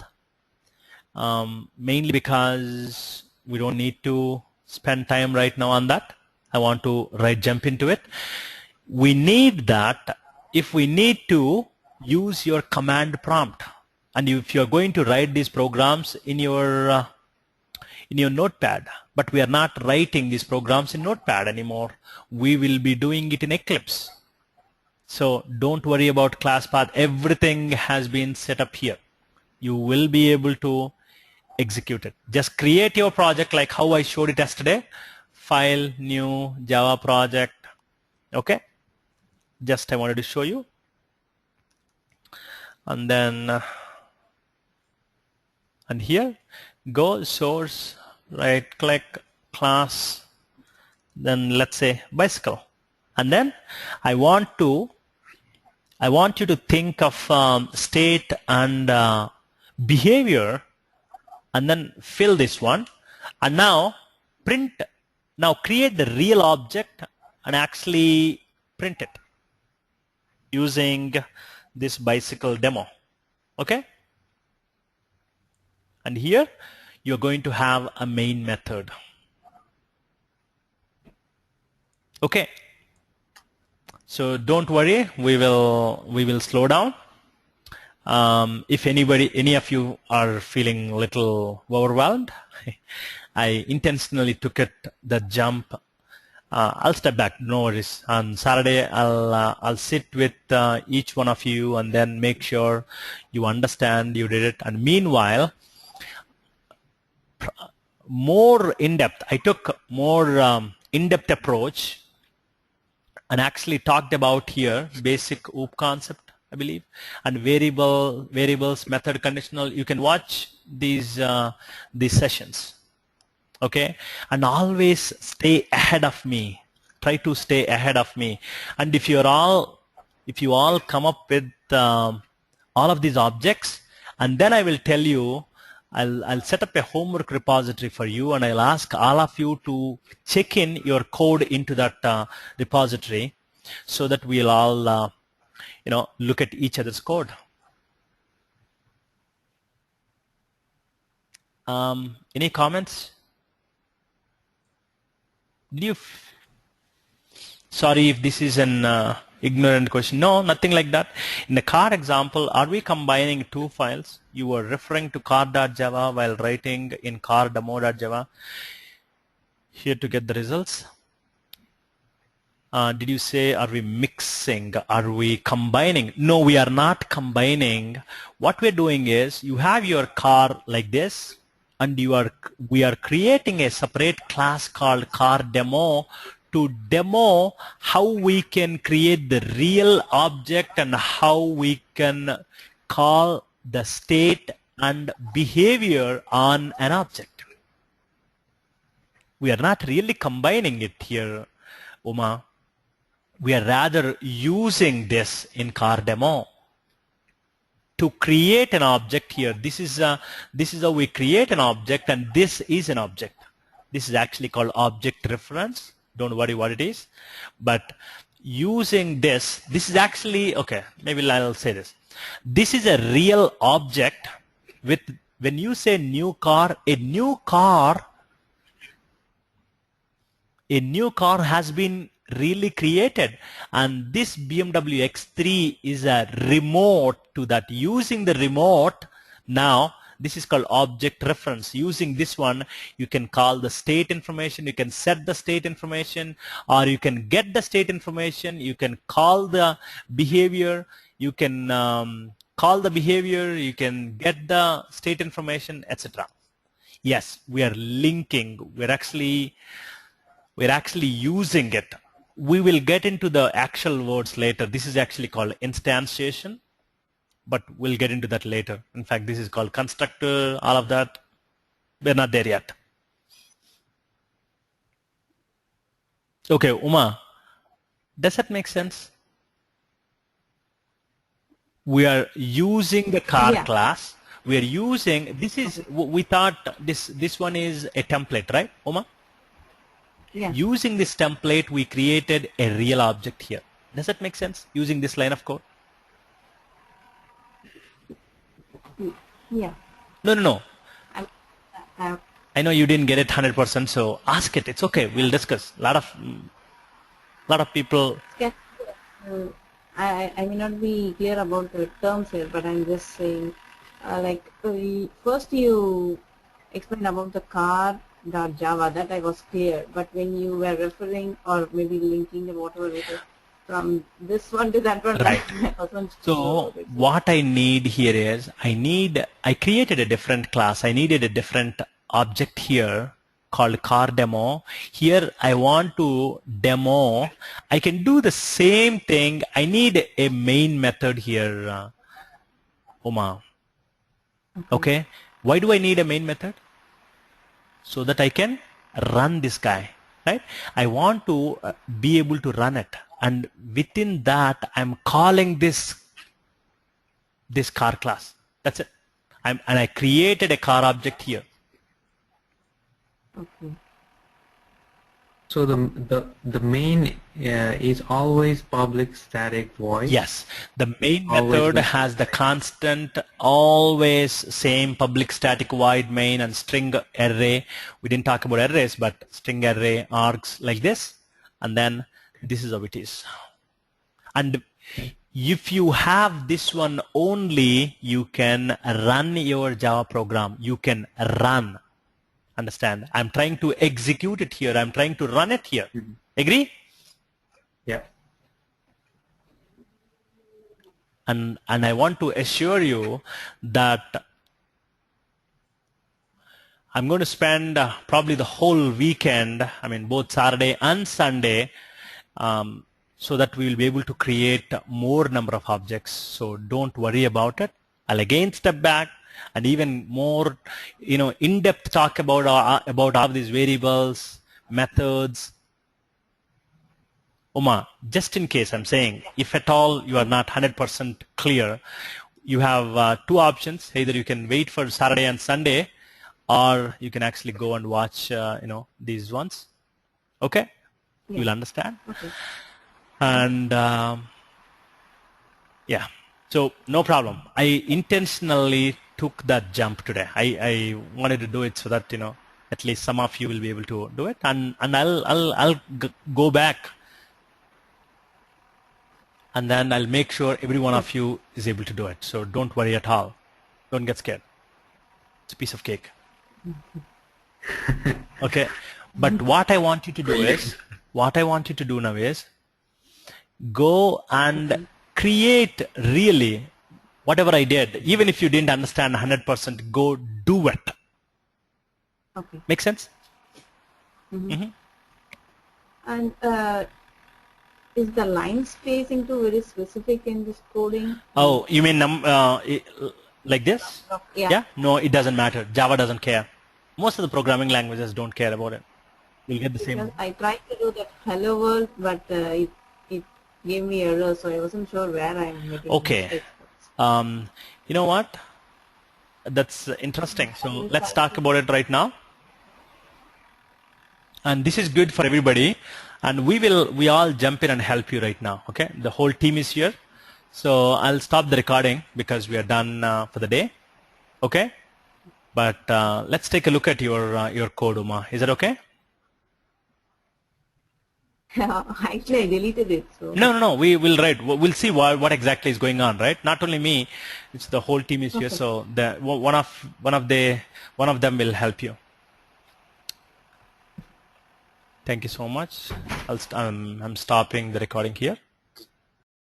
mainly because we don't need to spend time right now on that. I want to jump into it. We need that if we need to use your command prompt. And if you're going to write these programs in your notepad, but we are not writing these programs in notepad anymore. We will be doing it in Eclipse. So don't worry about class path. Everything has been set up here. You will be able to execute it. Just create your project like how I showed it yesterday. File, new, Java project. Okay. Just I wanted to show you. And then, and here, go source, right click, class, then let's say bicycle. And then I want you to think of state and behavior, and then fill this one. And now create the real object and actually print it using this bicycle demo. Okay? And here you're going to have a main method. Okay. So don't worry, we will slow down. If any of you are feeling a little overwhelmed, I intentionally took the jump. I'll step back, no worries. On Saturday, I'll sit with each one of you and then make sure you understand you did it. And meanwhile, more in-depth, I took more in-depth approach and actually talked about here basic OOP concept, I believe, and variables, method, conditional. You can watch these sessions, okay? And always stay ahead of me. Try to stay ahead of me. And if you all come up with all of these objects, and then I will tell you, I'll set up a homework repository for you, and I'll ask all of you to check in your code into that repository, so that we'll all look at each other's code. Any comments? Sorry if this is an ignorant question. No, nothing like that. In the car example, are we combining two files? You were referring to car.java while writing in car.demo.java here to get the results. Did you say, are we mixing? Are we combining? No, we are not combining. What we're doing is, you have your car like this, and we are creating a separate class called car demo to demo how we can create the real object and how we can call the state and behavior on an object. We are not really combining it here, Uma. We are rather using this in car demo to create an object here. This is how we create an object, and this is an object. This is actually called object reference. Don't worry what it is. But using this is actually, okay, maybe I'll say this. This is a real object with, when you say new car, a new car has been really created, and this BMW X3 is a remote to that. Using the remote, now this is called object reference. Using this one, you can call the state information, you can set the state information, or you can get the state information, you can call the behavior, you can call the behavior, you can get the state information, etc. Yes, we are linking, we're actually using it. We will get into the actual words later. This is actually called instantiation, but we'll get into that later. In fact, this is called constructor, all of that. We're not there yet. Okay, Uma, does that make sense? We are using the car class. We are using, this is, we thought this one is a template, right, Uma? Yeah. Using this template, we created a real object here. Does that make sense? Using this line of code? Yeah. No. I know you didn't get it 100%, so ask it. It's okay. We'll discuss. A lot of people. I may not be clear about the terms here, but I'm just saying, first you explained about the car.java, that I was clear, but when you were referring or maybe linking or whatever it is from this one to that one, right. So what I need here is, I created a different class. I needed a different object here called car demo. Here I want to demo. I can do the same thing. I need a main method here, Uma. Okay. Why do I need a main method? so that I can run this guy, right? I want to be able to run it, and within that I'm calling this car class. That's it. And I created a car object here. Okay. So the main is always public static void. Yes, the main Always method with- has the constant, always same public static void main and string array. We didn't talk about arrays, but string array args like this, and then this is how it is. And if you have this one only, you can run your Java program. You can run. Understand? I'm trying to execute it here. I'm trying to run it here. Agree? Yeah. And I want to assure you that I'm going to spend probably the whole weekend, I mean both Saturday and Sunday, so that we will be able to create more number of objects. So don't worry about it. I'll again step back and even more, in-depth talk about all these variables, methods. Uma, just in case I'm saying, if at all you are not 100% clear, you have two options. Either you can wait for Saturday and Sunday, or you can actually go and watch, these ones. Okay? Yeah. You'll understand. Okay. And yeah, so no problem. I intentionally took that jump today. I wanted to do it so that at least some of you will be able to do it, and I'll go back, and then I'll make sure every one of you is able to do it. So don't worry at all. Don't get scared. It's a piece of cake. Okay, but what I want you to do now is go and create really whatever I did. Even if you didn't understand 100%, go do it. Okay. Make sense? And is the line spacing too very specific in this coding? Oh, you mean like this? Yeah. No, it doesn't matter. Java doesn't care. Most of the programming languages don't care about it. You'll get the same. Because I tried to do that hello world, but it gave me error, so I wasn't sure where I'm making Okay. mistakes. You know what? That's interesting. So let's talk about it right now. And this is good for everybody. And we all jump in and help you right now. Okay. The whole team is here. So I'll stop the recording because we are done for the day. Okay. But let's take a look at your code, Uma. Is that okay? Actually, I deleted it. So No. We will write. We'll see what exactly is going on, right? Not only me, it's the whole team is here. So one of them will help you. Thank you so much. I'm stopping the recording here.